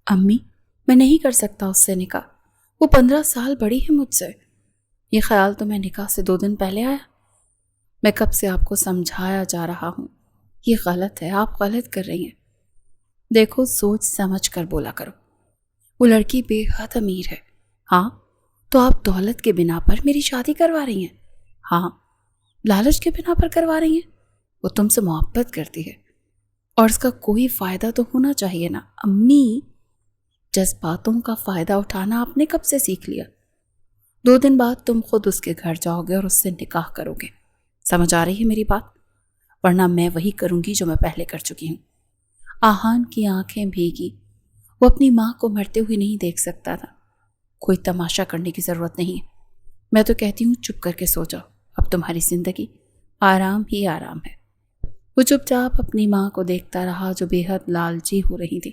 امی، میں نہیں کر سکتا اس سے نکاح، وہ 15 سال بڑی ہے مجھ سے۔ یہ خیال تو میں نکاح سے 2 دن پہلے آیا۔ میں کب سے آپ کو سمجھایا جا رہا ہوں، یہ غلط ہے، آپ غلط کر رہی ہیں۔ دیکھو، سوچ سمجھ کر بولا کرو۔ وہ لڑکی بے حد امیر ہے۔ ہاں، تو آپ دولت کے بنا پر میری شادی کروا رہی ہیں؟ ہاں، لالچ کے بنا پر کروا رہی ہیں؟ وہ تم سے محبت کرتی ہے اور اس کا کوئی فائدہ تو ہونا چاہیے نا۔ امی، جذباتوں کا فائدہ اٹھانا آپ نے کب سے سیکھ لیا؟ 2 دن بعد تم خود اس کے گھر جاؤ گے اور اس سے نکاح کرو گے۔ سمجھ آ رہی ہے میری بات؟ ورنہ میں وہی کروں گی جو میں پہلے کر چکی ہوں۔ آہان کی آنکھیں بھیگی۔ وہ اپنی ماں کو مرتے ہوئے نہیں دیکھ سکتا تھا۔ کوئی تماشا کرنے کی ضرورت نہیں ہے۔ میں تو کہتی ہوں چپ کر کے سو جاؤ، اب تمہاری زندگی آرام ہی آرام ہے۔ وہ چپ چاپ اپنی ماں کو دیکھتا رہا جو بے حد لالچی ہو رہی تھی۔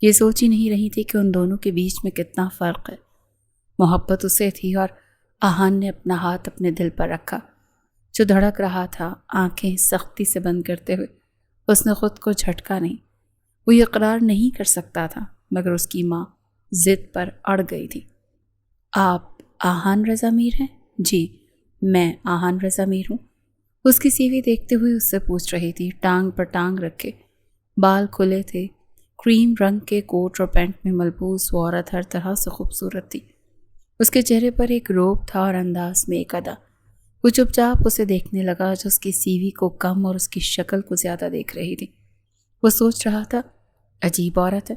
یہ سوچ ہی نہیں رہی تھی کہ ان دونوں کے بیچ میں کتنا فرق ہے۔ محبت اسے تھی اور آہان نے اپنا ہاتھ اپنے دل پر رکھا جو دھڑک رہا تھا۔ آنکھیں سختی سے بند کرتے ہوئے اس نے خود کو جھٹکا نہیں۔ وہ یہ اقرار نہیں کر سکتا تھا مگر اس کی ماں ضد پر اڑ گئی تھی۔ آپ آہان رضا میر ہیں؟ جی، میں آہان رضا میر ہوں۔ اس کی سیوی دیکھتے ہوئے اس سے پوچھ رہی تھی۔ ٹانگ پر ٹانگ رکھے، بال کھلے تھے، کریم رنگ کے کوٹ اور پینٹ میں ملبوس وہ عورت ہر طرح سے خوبصورت تھی۔ اس کے چہرے پر ایک روب تھا اور انداز میں ایک ادا۔ وہ چپ چاپ اسے دیکھنے لگا جو اس کی سیوی کو کم اور اس کی شکل کو زیادہ دیکھ رہی تھی۔ وہ سوچ رہا تھا، عجیب عورت ہے۔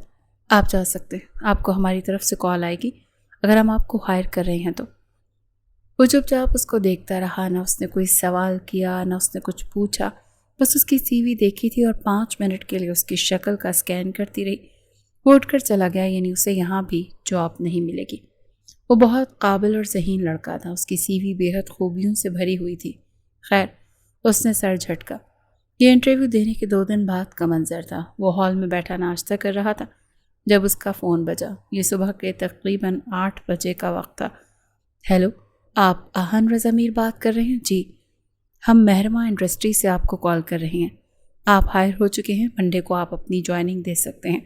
آپ جا سکتے، آپ کو ہماری طرف سے کال آئے گی اگر ہم آپ کو ہائر کر رہے ہیں تو۔ وہ چپ چاپ اس کو دیکھتا رہا، نہ اس نے کوئی سوال کیا نہ اس نے کچھ پوچھا، بس اس کی سیوی دیکھی تھی اور 5 منٹ کے لیے اس کی شکل کا اسکین کرتی رہی۔ وہ اٹھ کر چلا گیا، یعنی اسے یہاں بھی جاب نہیں ملے گی۔ وہ بہت قابل اور ذہین لڑکا تھا، اس کی سیوی بے حد خوبیوں سے بھری ہوئی تھی۔ خیر، اس نے سر جھٹکا۔ یہ انٹرویو دینے کے 2 دن بعد کا منظر تھا۔ وہ ہال میں بیٹھا ناشتہ کر رہا تھا جب اس کا فون بجا۔ یہ صبح کے تقریباً 8 بجے کا وقت تھا۔ ہیلو، آپ آہان رضا میر بات کر رہے ہیں؟ جی، ہم مہرما انڈسٹری سے آپ کو کال کر رہے ہیں۔ آپ ہائر ہو چکے ہیں، منڈے کو آپ اپنی جوائننگ دے سکتے ہیں۔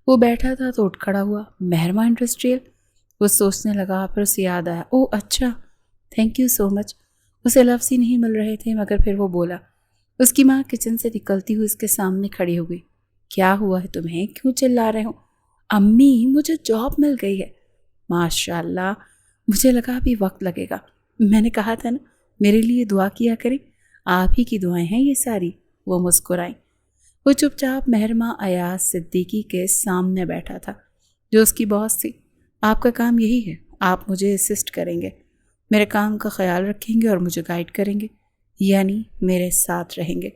وہ بیٹھا تھا تو اٹھ کھڑا ہوا۔ مہرما انڈسٹریل؟ وہ سوچنے لگا، پھر اسے یاد آیا، اوہ اچھا، تھینک یو سو مچ۔ اسے لفظ ہی نہیں مل رہے تھے مگر پھر وہ بولا۔ اس کی ماں کچن سے نکلتی ہوئی اس کے سامنے کھڑی ہو گئی۔ کیا ہوا ہے تمہیں، کیوں چلا رہے ہو؟ امی، مجھے جاب مل گئی ہے۔ ماشاء اللہ، مجھے لگا ابھی وقت لگے گا۔ میں نے کہا تھا نا میرے لیے دعا کیا کریں، آپ ہی کی دعائیں ہیں یہ ساری۔ وہ مسکرائیں۔ وہ چپ چاپ مہرما ایاز صدیقی کے سامنے بیٹھا تھا جو اس کی باس تھی۔ آپ کا کام یہی ہے، آپ مجھے اسسٹ کریں گے، میرے کام کا خیال رکھیں گے اور مجھے گائیڈ کریں گے، یعنی میرے ساتھ رہیں گے۔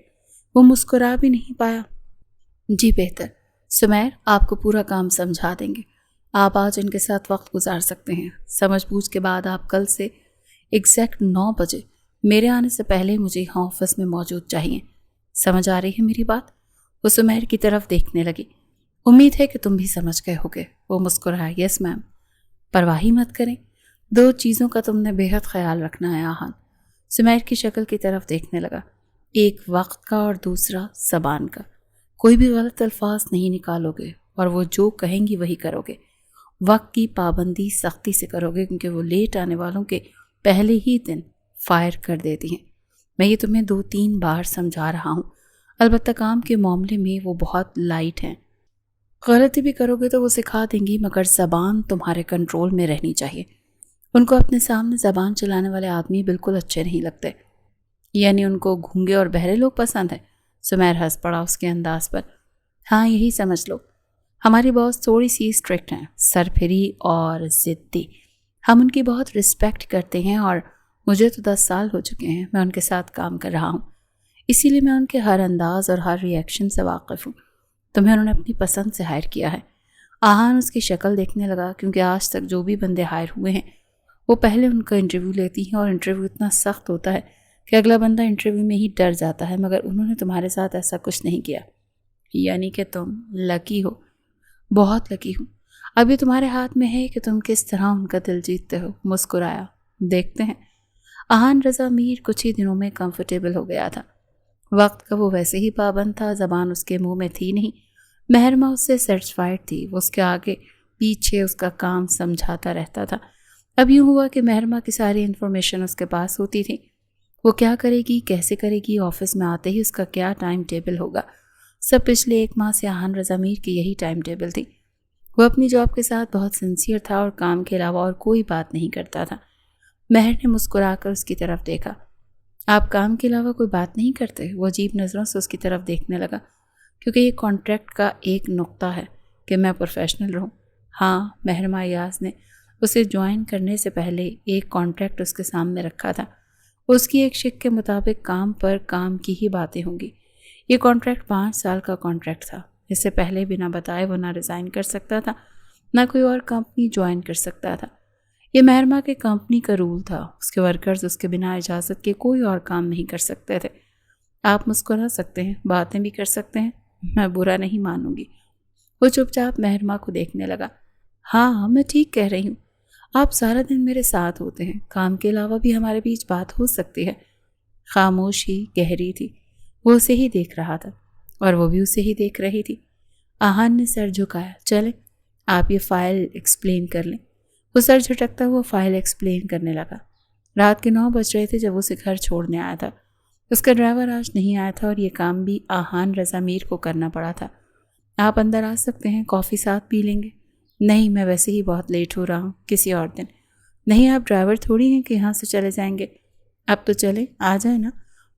وہ مسکرا بھی نہیں پایا۔ جی بہتر، سمیر آپ کو پورا کام سمجھا دیں گے۔ آپ آج ان کے ساتھ وقت گزار سکتے ہیں۔ سمجھ بوجھ کے بعد آپ کل سے ایگزیکٹ 9 بجے میرے آنے سے پہلے مجھے یہاں آفس میں موجود چاہیے۔ سمجھ آ رہی ہے میری بات؟ وہ سمیر کی طرف دیکھنے لگی۔ امید ہے کہ تم بھی سمجھ گئے ہوگے۔ وہ مسکرایا۔ یس میم۔ پرواہ ہی مت کریں، 2 چیزوں کا تم نے بے حد خیال رکھنا ہے آہان۔ سمیر کی شکل کی طرف دیکھنے لگا۔ ایک وقت کا اور دوسرا زبان کا۔ کوئی بھی غلط الفاظ نہیں نکالو گے اور وہ جو کہیں گی وہی کرو گے۔ وقت کی پابندی سختی سے کرو گے کیونکہ وہ لیٹ آنے والوں کے پہلے ہی دن فائر کر دیتی ہیں۔ میں یہ تمہیں 2-3 بار سمجھا رہا ہوں، البتہ کام کے معاملے میں وہ بہت لائٹ ہیں۔ غلطی بھی کرو گے تو وہ سکھا دیں گی مگر زبان تمہارے کنٹرول میں رہنی چاہیے۔ ان کو اپنے سامنے زبان چلانے والے آدمی بالکل اچھے نہیں لگتے۔ یعنی ان کو گونگے اور بہرے لوگ پسند ہیں؟ سمیر ہنس پڑا اس کے انداز پر۔ ہاں، یہی سمجھ لو۔ ہماری باس تھوڑی سی اسٹرکٹ ہیں، سرپھری اور ضدی۔ ہم ان کی بہت رسپیکٹ کرتے ہیں اور مجھے تو 10 سال ہو چکے ہیں میں ان کے ساتھ کام کر رہا ہوں، اسی لیے میں ان کے ہر انداز اور ہر ری ایکشن سے واقف ہوں۔ تمہیں انہوں نے اپنی پسند سے ہائر کیا ہے۔ آہان اس کی شکل دیکھنے لگا کیونکہ آج تک جو بھی بندے ہائر ہوئے ہیں وہ پہلے ان کا انٹرویو لیتی ہیں اور انٹرویو اتنا سخت ہوتا ہے کہ اگلا بندہ انٹرویو میں ہی ڈر جاتا ہے، مگر انہوں نے تمہارے ساتھ ایسا کچھ نہیں کیا۔ یعنی کہ تم لکی ہو۔ بہت لکی ہوں۔ ابھی تمہارے ہاتھ میں ہے کہ تم کس طرح ان کا دل جیتتے ہو۔ مسکرایا۔ دیکھتے ہیں۔ آہان رضا میر کچھ ہی دنوں میں کمفرٹیبل ہو گیا تھا۔ وقت کا وہ ویسے ہی پابند تھا، زبان اس کے منہ میں تھی نہیں مہرما اس سے سیٹسفائڈ تھی، وہ اس کے آگے پیچھے اس کا کام سمجھاتا رہتا تھا۔ اب یوں ہوا کہ مہرما کی ساری انفارمیشن اس کے پاس ہوتی تھی، وہ کیا کرے گی، کیسے کرے گی، آفس میں آتے ہی اس کا کیا ٹائم ٹیبل ہوگا، سب پچھلے 1 ماہ سے آہان رضا میر کی یہی ٹائم ٹیبل تھی۔ وہ اپنی جاب کے ساتھ بہت سنسیئر تھا اور کام کے علاوہ اور کوئی بات نہیں کرتا تھا۔ مہر نے مسکرا کر اس کی طرف دیکھا۔ آپ کام کے علاوہ کوئی بات نہیں کرتے؟ وہ عجیب نظروں سے اس کی طرف دیکھنے لگا، کیونکہ یہ کانٹریکٹ کا ایک نقطہ ہے کہ میں پروفیشنل رہوں۔ ہاں، مہرما ایاز نے اسے جوائن کرنے سے پہلے ایک کانٹریکٹ اس کے سامنے رکھا تھا۔ اس کی ایک شک کے مطابق کام پر کام کی ہی باتیں ہوں گی۔ یہ کانٹریکٹ 5 سال کا کانٹریکٹ تھا۔ اس سے پہلے بنا بتائے وہ نہ ریزائن کر سکتا تھا، نہ کوئی اور کمپنی جوائن کر سکتا تھا۔ یہ مہرما کے کمپنی کا رول تھا، اس کے ورکرز اس کے بنا اجازت کے کوئی اور کام نہیں کر سکتے تھے۔ آپ مسکرا سکتے ہیں، باتیں بھی کر سکتے ہیں، میں برا نہیں مانوں گی۔ وہ چپ چاپ مہرما کو دیکھنے لگا۔ ہاں، میں ٹھیک کہہ رہی ہوں، آپ سارا دن میرے ساتھ ہوتے ہیں، کام کے علاوہ بھی ہمارے بیچ بات ہو سکتی ہے۔ خاموشی گہری تھی، وہ اسے ہی دیکھ رہا تھا اور وہ بھی اسے ہی دیکھ رہی تھی۔ آہان نے سر جھکایا۔ چلیں، آپ یہ فائل ایکسپلین کر لیں۔ وہ سر جھٹکتا ہوا فائل ایکسپلین کرنے لگا۔ رات کے 9 بج رہے تھے جب اسے گھر چھوڑنے آیا تھا۔ اس کا ڈرائیور آج نہیں آیا تھا اور یہ کام بھی آہان رضا میر کو کرنا پڑا تھا۔ آپ اندر آ سکتے ہیں، کافی ساتھ پی لیں گے؟ نہیں، میں ویسے ہی بہت لیٹ ہو رہا ہوں، کسی اور دن۔ نہیں، آپ ڈرائیور تھوڑی ہیں کہ یہاں سے چلے جائیں گے۔ اب تو چلیں، آ جائیں نا،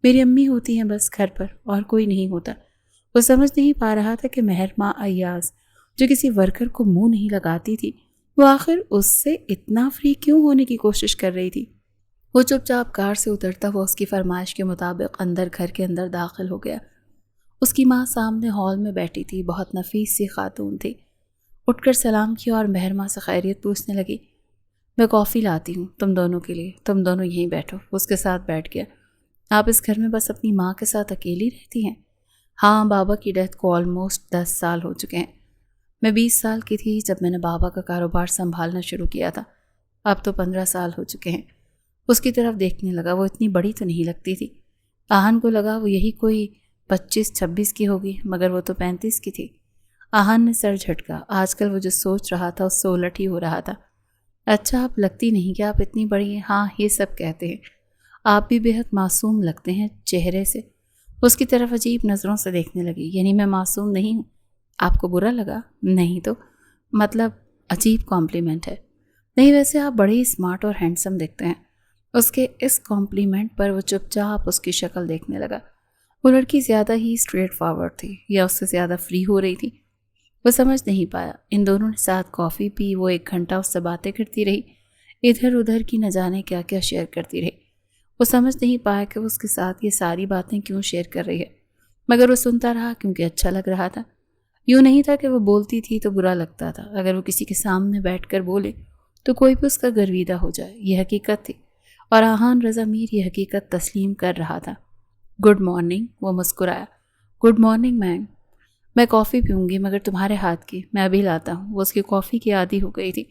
میری امی ہوتی ہیں بس گھر پر، اور کوئی نہیں ہوتا۔ وہ سمجھ نہیں پا رہا تھا کہ مہرما ایاز جو کسی ورکر کو منہ نہیں لگاتی تھی، وہ آخر اس سے اتنا فری کیوں ہونے کی کوشش کر رہی تھی۔ وہ چپ چاپ کار سے اترتا ہوا اس کی فرمائش کے مطابق اندر گھر کے اندر داخل ہو گیا۔ اس کی ماں سامنے ہال میں بیٹھی تھی، بہت نفیس سی خاتون تھی۔ اٹھ کر سلام کیا اور مہرما سے خیریت پوچھنے لگی۔ میں کافی لاتی ہوں تم دونوں کے لیے، تم دونوں یہیں بیٹھو۔ اس کے ساتھ بیٹھ گیا۔ آپ اس گھر میں بس اپنی ماں کے ساتھ اکیلی رہتی ہیں؟ ہاں، بابا کی ڈیتھ کو آلموسٹ 10 سال ہو چکے ہیں۔ میں 20 سال کی تھی جب میں نے بابا کا کاروبار سنبھالنا شروع کیا تھا، اب تو 15 سال ہو چکے ہیں۔ اس کی طرف دیکھنے لگا۔ وہ اتنی بڑی تو نہیں لگتی تھی۔ آہان کو لگا وہ یہی کوئی 25-26 کی ہوگی، مگر وہ تو 35 کی تھی۔ آہان نے سر جھٹکا۔ آج کل وہ جو سوچ رہا تھا اس سے الٹ ہی ہو رہا تھا۔ اچھا، آپ لگتی نہیں کہ آپ اتنی بڑی ہیں؟ ہاں، یہ سب کہتے ہیں۔ آپ بھی بہت معصوم لگتے ہیں چہرے سے۔ اس کی طرف عجیب نظروں سے دیکھنے لگی۔ یعنی میں معصوم نہیں ہوں؟ آپ کو برا لگا؟ نہیں تو مطلب عجیب کمپلیمنٹ ہے۔ نہیں، ویسے آپ بڑے ہی اسمارٹ اور ہینڈسم دکھتے ہیں۔ اس کے اس کمپلیمنٹ پر وہ چپ چاپ اس کی شکل دیکھنے لگا۔ وہ لڑکی زیادہ ہی اسٹریٹ فارورڈ تھی یا اس سے زیادہ فری ہو رہی تھی؟ وہ سمجھ نہیں پایا۔ ان دونوں نے ساتھ کافی پی، وہ 1 گھنٹہ اس سے باتیں کرتی رہی، ادھر ادھر کی نہ جانے کیا کیا شیئر کرتی رہی۔ وہ سمجھ نہیں پایا کہ وہ اس کے ساتھ یہ ساری باتیں کیوں شیئر کر رہی ہے، مگر وہ سنتا رہا کیونکہ اچھا لگ رہا تھا۔ یوں نہیں تھا کہ وہ بولتی تھی تو برا لگتا تھا، اگر وہ کسی کے سامنے بیٹھ کر بولے تو کوئی بھی اس کا گرویدہ ہو جائے، یہ حقیقت تھی، اور آہان رضا میر یہ حقیقت تسلیم کر رہا تھا۔ گڈ مارننگ، وہ مسکرایا۔ گڈ مارننگ میم، میں کافی پیوں گی مگر تمہارے ہاتھ کی، میں ابھی لاتا ہوں۔ وہ اس کی کافی کی عادی ہو گئی تھی،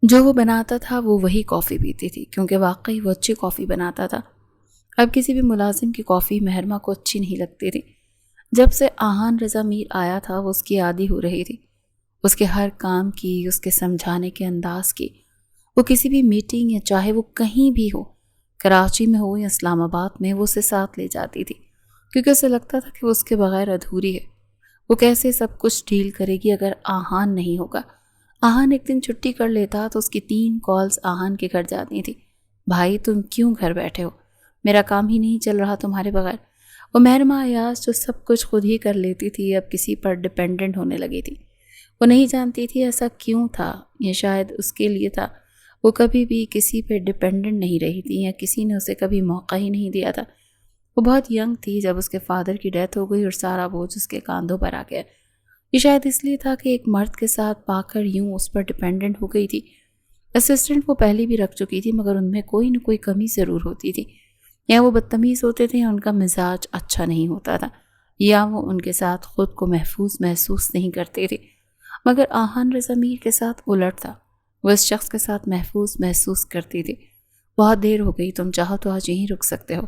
جو وہ بناتا تھا وہ وہی کافی پیتی تھی، کیونکہ واقعی وہ اچھی کافی بناتا تھا۔ اب کسی بھی ملازم کی کافی مہرما کو اچھی نہیں لگتی تھی۔ جب سے آہان رضا میر آیا تھا وہ اس کی عادی ہو رہی تھی، اس کے ہر کام کی، اس کے سمجھانے کے انداز کی۔ وہ کسی بھی میٹنگ یا چاہے وہ کہیں بھی ہو، کراچی میں ہو یا اسلام آباد میں، وہ اسے ساتھ لے جاتی تھی، کیونکہ اسے لگتا تھا کہ وہ اس کے بغیر ادھوری ہے۔ وہ کیسے سب کچھ ڈیل کرے گی اگر آہان نہیں ہوگا؟ آہان ایک دن چھٹی کر لیتا تو اس کی 3 کالز آہان کے گھر جاتی تھی۔ بھائی، تم کیوں گھر بیٹھے ہو؟ میرا کام ہی نہیں چل رہا تمہارے بغیر۔ وہ مہرما ایاز جو سب کچھ خود ہی کر لیتی تھی اب کسی پر ڈیپینڈنٹ ہونے لگی تھی۔ وہ نہیں جانتی تھی ایسا کیوں تھا، یہ شاید اس کے لیے تھا۔ وہ کبھی بھی کسی پہ ڈیپینڈنٹ نہیں رہی تھی یا کسی نے اسے کبھی موقع ہی نہیں دیا تھا۔ وہ بہت ینگ تھی جب اس کے فادر کی ڈیتھ ہو گئی اور سارا بوجھ اس کے کاندھوں پر آ گیا۔ یہ شاید اس لیے تھا کہ ایک مرد کے ساتھ پا کر یوں اس پر ڈیپینڈنٹ ہو گئی تھی۔ اسسٹنٹ وہ پہلے بھی رکھ چکی تھی مگر ان میں کوئی نہ کوئی کمی ضرور ہوتی تھی، یا وہ بدتمیز ہوتے تھے یا ان کا مزاج اچھا نہیں ہوتا تھا، یا وہ ان کے ساتھ خود کو محفوظ محسوس نہیں کرتے تھے۔ مگر آہان رضا میر کے ساتھ الٹ تھا، وہ اس شخص کے ساتھ محفوظ محسوس کرتی تھی۔ بہت دیر ہو گئی، تم چاہو تو آج یہیں رک سکتے ہو۔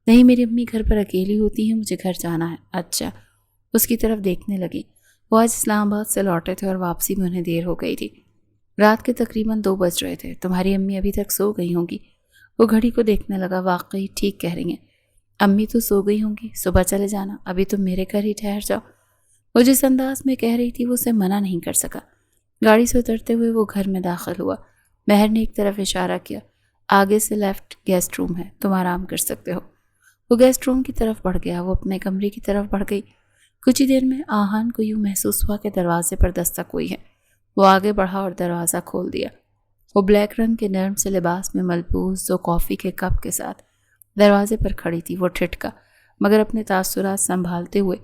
نہیں، میری امی گھر پر اکیلی ہوتی ہیں، مجھے گھر جانا ہے۔ اچھا، اس کی طرف دیکھنے لگی۔ وہ آج اسلام آباد سے لوٹے تھے اور واپسی میں انہیں دیر ہو گئی تھی۔ رات کے تقریباً 2 بج رہے تھے۔ تمہاری امی ابھی تک سو گئی ہوں گی۔ وہ گھڑی کو دیکھنے لگا۔ واقعی ٹھیک کہہ رہی ہیں، امی تو سو گئی ہوں گی، صبح چلے جانا، ابھی تم میرے گھر ہی ٹھہر جاؤ۔ وہ جس انداز میں کہہ رہی تھی وہ اسے منع نہیں کر سکا۔ گاڑی سے اترتے ہوئے وہ گھر میں داخل ہوا۔ مہر نے ایک طرف اشارہ کیا، آگے سے لیفٹ گیسٹ روم ہے، تم آرام کر سکتے ہو۔ وہ گیسٹ روم کی طرف بڑھ گیا۔ وہ اپنے کمرے کی طرف بڑھ گئی۔ کچھ ہی دیر میں آہان کو یوں محسوس ہوا کہ دروازے پر دستک ہوئی ہے۔ وہ آگے بڑھا اور دروازہ کھول دیا۔ وہ بلیک رنگ کے نرم سے لباس میں ملبوس 2 کافی کے کپ کے ساتھ دروازے پر کھڑی تھی۔ وہ ٹھٹکا، مگر اپنے تاثرات سنبھالتے ہوئے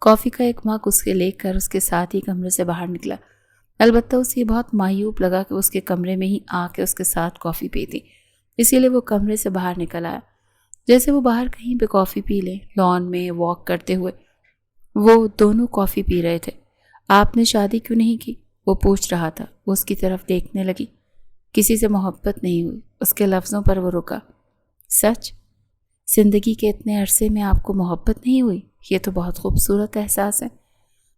کافی کا ایک مگ اس کے لے کر اس کے ساتھ ہی کمرے سے باہر نکلا۔ البتہ اسے یہ بہت معیوب لگا کہ اس کے کمرے میں ہی آ کے اس کے ساتھ کافی پیتی، اسی لیے وہ کمرے سے باہر نکل آیا۔ جیسے وہ باہر کہیں پہ کافی پی لیں۔ لان میں واک کرتے ہوئے وہ دونوں کافی پی رہے تھے۔ آپ نے شادی کیوں نہیں کی؟ وہ پوچھ رہا تھا۔ وہ اس کی طرف دیکھنے لگی۔ کسی سے محبت نہیں ہوئی۔ اس کے لفظوں پر وہ رکا۔ سچ؟ زندگی کے اتنے عرصے میں آپ کو محبت نہیں ہوئی؟ یہ تو بہت خوبصورت احساس ہے۔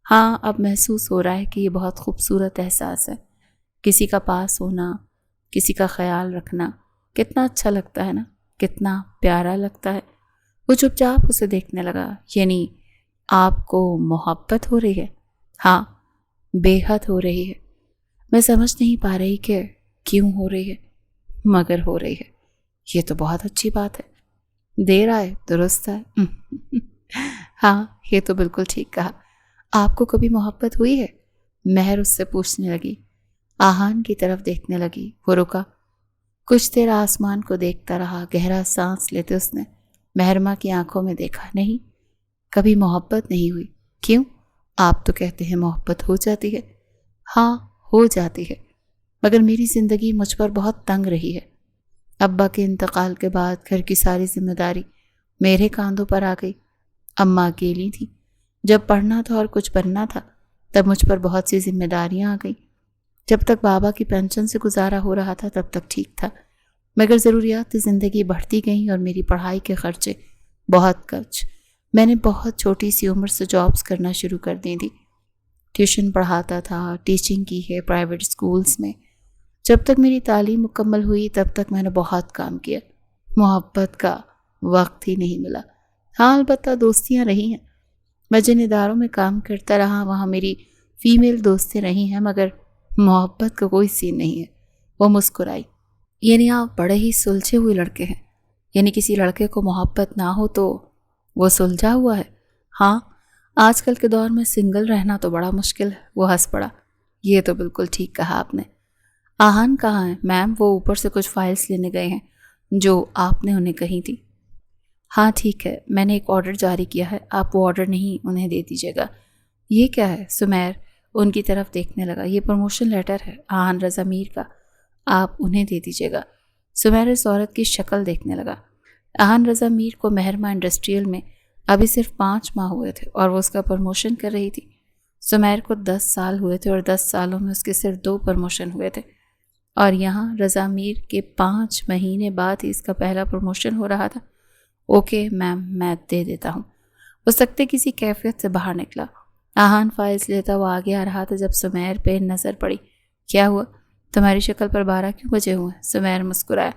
ہاں، اب محسوس ہو رہا ہے کہ یہ بہت خوبصورت احساس ہے۔ کسی کا پاس ہونا، کسی کا خیال رکھنا کتنا اچھا لگتا ہے نا، کتنا پیارا لگتا ہے۔ وہ چپ چاپ اسے دیکھنے لگا۔ یعنی آپ کو محبت ہو رہی ہے؟ ہاں، بے حد ہو رہی ہے۔ میں سمجھ نہیں پا رہی کہ کیوں ہو رہی ہے، مگر ہو رہی ہے۔ یہ تو بہت اچھی بات ہے۔ دیر آئے درست ہے۔ ہاں، یہ تو بالکل ٹھیک کہا۔ آپ کو کبھی محبت ہوئی ہے؟ مہر اس سے پوچھنے لگی۔ آہان کی طرف دیکھنے لگی۔ وہ رکا، کچھ دیر آسمان کو دیکھتا رہا۔ گہرا سانس لیتے اس نے مہرما کی آنکھوں میں دیکھا۔ نہیں، کبھی محبت نہیں ہوئی۔ کیوں؟ آپ تو کہتے ہیں محبت ہو جاتی ہے۔ ہاں، ہو جاتی ہے، مگر میری زندگی مجھ پر بہت تنگ رہی ہے۔ ابا کے انتقال کے بعد گھر کی ساری ذمہ داری میرے کاندھوں پر آ گئی۔ اماں اکیلی تھی۔ جب پڑھنا تھا اور کچھ بننا تھا تب مجھ پر بہت سی ذمہ داریاں آ گئیں۔ جب تک بابا کی پینشن سے گزارا ہو رہا تھا تب تک ٹھیک تھا، مگر ضروریات زندگی بڑھتی گئیں اور میری پڑھائی کے خرچے بہت کچھ۔ میں نے بہت چھوٹی سی عمر سے جابز کرنا شروع کر دی تھی۔ ٹیوشن پڑھاتا تھا، ٹیچنگ کی ہے پرائیویٹ سکولز میں۔ جب تک میری تعلیم مکمل ہوئی تب تک میں نے بہت کام کیا۔ محبت کا وقت ہی نہیں ملا۔ ہاں، البتہ دوستیاں رہی ہیں۔ میں جن اداروں میں کام کرتا رہا وہاں میری فیمیل دوستیں رہی ہیں، مگر محبت کا کوئی سین نہیں ہے۔ وہ مسکرائی۔ یعنی آپ بڑے ہی سلجھے ہوئے لڑکے ہیں؟ یعنی کسی لڑکے کو محبت نہ ہو تو وہ سلجھا ہوا ہے؟ ہاں، آج کل کے دور میں سنگل رہنا تو بڑا مشکل ہے۔ وہ ہنس پڑا۔ یہ تو بالکل ٹھیک کہا آپ نے۔ آہان کہاں ہیں؟ میم، وہ اوپر سے کچھ فائلز لینے گئے ہیں جو آپ نے انہیں کہی تھی۔ ہاں ٹھیک ہے، میں نے ایک آرڈر جاری کیا ہے، آپ وہ آرڈر نہیں انہیں دے دیجیے گا۔ یہ کیا ہے؟ سمیر ان کی طرف دیکھنے لگا۔ یہ پروموشن لیٹر ہے آہان رضا میر کا، آپ انہیں دے دیجیے گا۔ سمیر اس عورت کی شکل دیکھنے لگا۔ آہان رضا میر کو مہرما انڈسٹریل میں ابھی صرف 5 ماہ ہوئے تھے اور وہ اس کا پروموشن کر رہی تھی۔ سمیر کو 10 سال ہوئے تھے اور 10 سالوں میں اس کے صرف 2 پروموشن ہوئے تھے، اور یہاں رضا میر کے 5 مہینے بعد ہی اس کا پہلا پروموشن ہو رہا تھا۔ اوکے میم، میں دے دیتا ہوں۔ وہ سکتے کسی کیفیت سے باہر نکلا۔ آہان فائلز لیتا وہ آگے آ رہا تھا جب سمیر پہ نظر پڑی۔ کیا ہوا؟ تمہاری شکل پر 12 کیوں بجے ہوئے؟ سمیر مسکرایا۔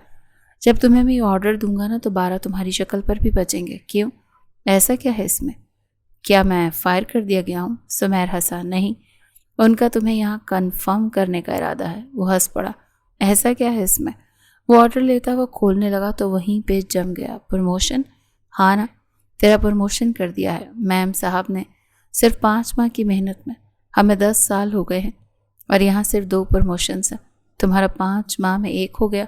جب تمہیں میں یہ آرڈر دوں گا نا تو 12 تمہاری شکل پر بھی بچیں گے۔ کیوں؟ ایسا کیا ہے اس میں؟ کیا میں فائر کر دیا گیا ہوں؟ سمیر ہنسا۔ نہیں، ان کا تمہیں یہاں کنفرم کرنے کا ارادہ ہے۔ وہ ہنس پڑا۔ ایسا کیا ہے اس میں؟ وہ آرڈر لیتا وہ کھولنے لگا تو وہیں پہ جم گیا۔ پروموشن؟ ہاں نا، تیرا پروموشن کر دیا ہے میم صاحب نے، صرف 5 ماہ کی محنت میں۔ ہمیں 10 سال ہو گئے ہیں اور یہاں صرف 2 پروموشنز ہیں۔ تمہارا 5 ماہ میں 1 ہو گیا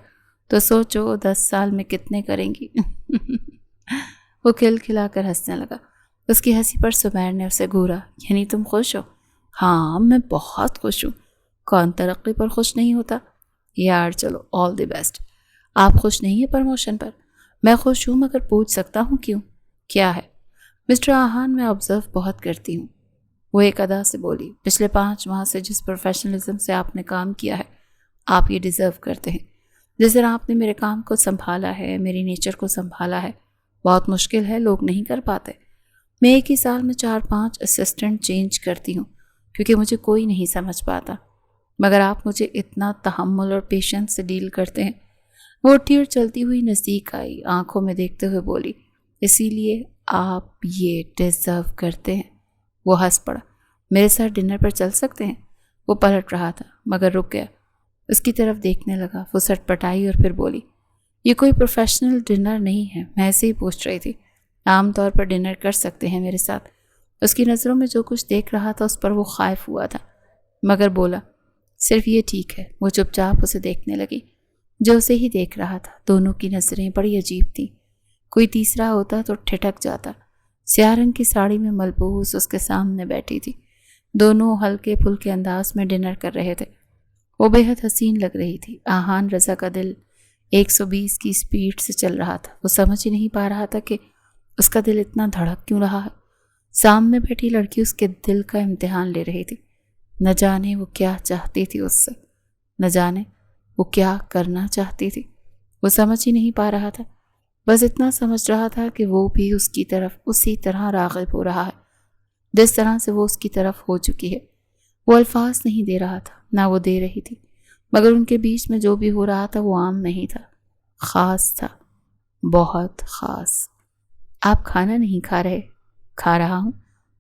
تو سوچو 10 سال میں کتنے کریں گی؟ وہ کھل کھلا کر ہنسنے لگا۔ اس کی ہنسی پر سمیر نے اسے گھورا۔ یعنی تم خوش ہو؟ ہاں، میں بہت خوش ہوں۔ کون ترقی پر خوش نہیں ہوتا؟ یار چلو، آل دی بیسٹ۔ آپ خوش نہیں ہیں پروموشن پر؟ میں خوش ہوں، مگر پوچھ سکتا ہوں کیوں؟ کیا ہے؟ مسٹر آہان، میں آبزرو بہت کرتی ہوں۔ وہ ایک ادا سے بولی۔ پچھلے 5 ماہ سے جس پروفیشنلزم سے آپ نے کام کیا ہے، آپ یہ ڈیزرو کرتے ہیں۔ جس طرح آپ نے میرے کام کو سنبھالا ہے، میری نیچر کو سنبھالا ہے، بہت مشکل ہے، لوگ نہیں کر پاتے۔ میں ایک ہی سال میں 4-5 اسسٹنٹ چینج کرتی ہوں، کیونکہ مجھے کوئی نہیں سمجھ پاتا، مگر آپ مجھے اتنا تحمل اور پیشنس سے ڈیل کرتے ہیں۔ وہ اٹھی اور چلتی ہوئی نزدیک آئی، آنکھوں میں دیکھتے ہوئے بولی، اسی لیے آپ یہ ڈیزرو کرتے ہیں۔ وہ ہنس پڑا۔ میرے ساتھ ڈنر پر چل سکتے ہیں؟ وہ پلٹ رہا تھا مگر رک گیا، اس کی طرف دیکھنے لگا۔ وہ سٹ پٹائی اور پھر بولی، یہ کوئی پروفیشنل ڈنر نہیں ہے، میں ایسے ہی پوچھ رہی تھی، عام طور پر ڈنر کر سکتے ہیں میرے ساتھ۔ اس کی نظروں میں جو کچھ دیکھ رہا تھا اس پر وہ خائف ہوا تھا، مگر بولا، صرف یہ ٹھیک ہے۔ وہ چپ چاپ اسے دیکھنے لگی، جو اسے ہی دیکھ رہا تھا۔ دونوں کی نظریں بڑی عجیب تھیں، کوئی تیسرا ہوتا تو ٹھٹک جاتا۔ سیاہ رنگ کی ساڑی میں ملبوس اس کے سامنے بیٹھی تھی، دونوں ہلکے پھلکے انداز میں ڈنر کر رہے تھے۔ وہ بے حد حسین لگ رہی تھی۔ آہان رضا کا دل 120 کی سپیڈ سے چل رہا تھا۔ وہ سمجھ ہی نہیں پا رہا تھا کہ اس کا دل اتنا دھڑک کیوں رہا ہے۔ سامنے بیٹھی لڑکی اس کے دل کا امتحان لے رہی تھی۔ نہ جانے وہ کیا چاہتی تھی اس سے، نہ جانے وہ کیا کرنا چاہتی تھی۔ وہ سمجھ ہی نہیں پا رہا تھا، بس اتنا سمجھ رہا تھا کہ وہ بھی اس کی طرف اسی طرح راغب ہو رہا ہے جس طرح سے وہ اس کی طرف ہو چکی ہے۔ وہ الفاظ نہیں دے رہا تھا، نہ وہ دے رہی تھی، مگر ان کے بیچ میں جو بھی ہو رہا تھا وہ عام نہیں تھا، خاص تھا، بہت خاص۔ آپ کھانا نہیں کھا رہے؟ کھا رہا ہوں۔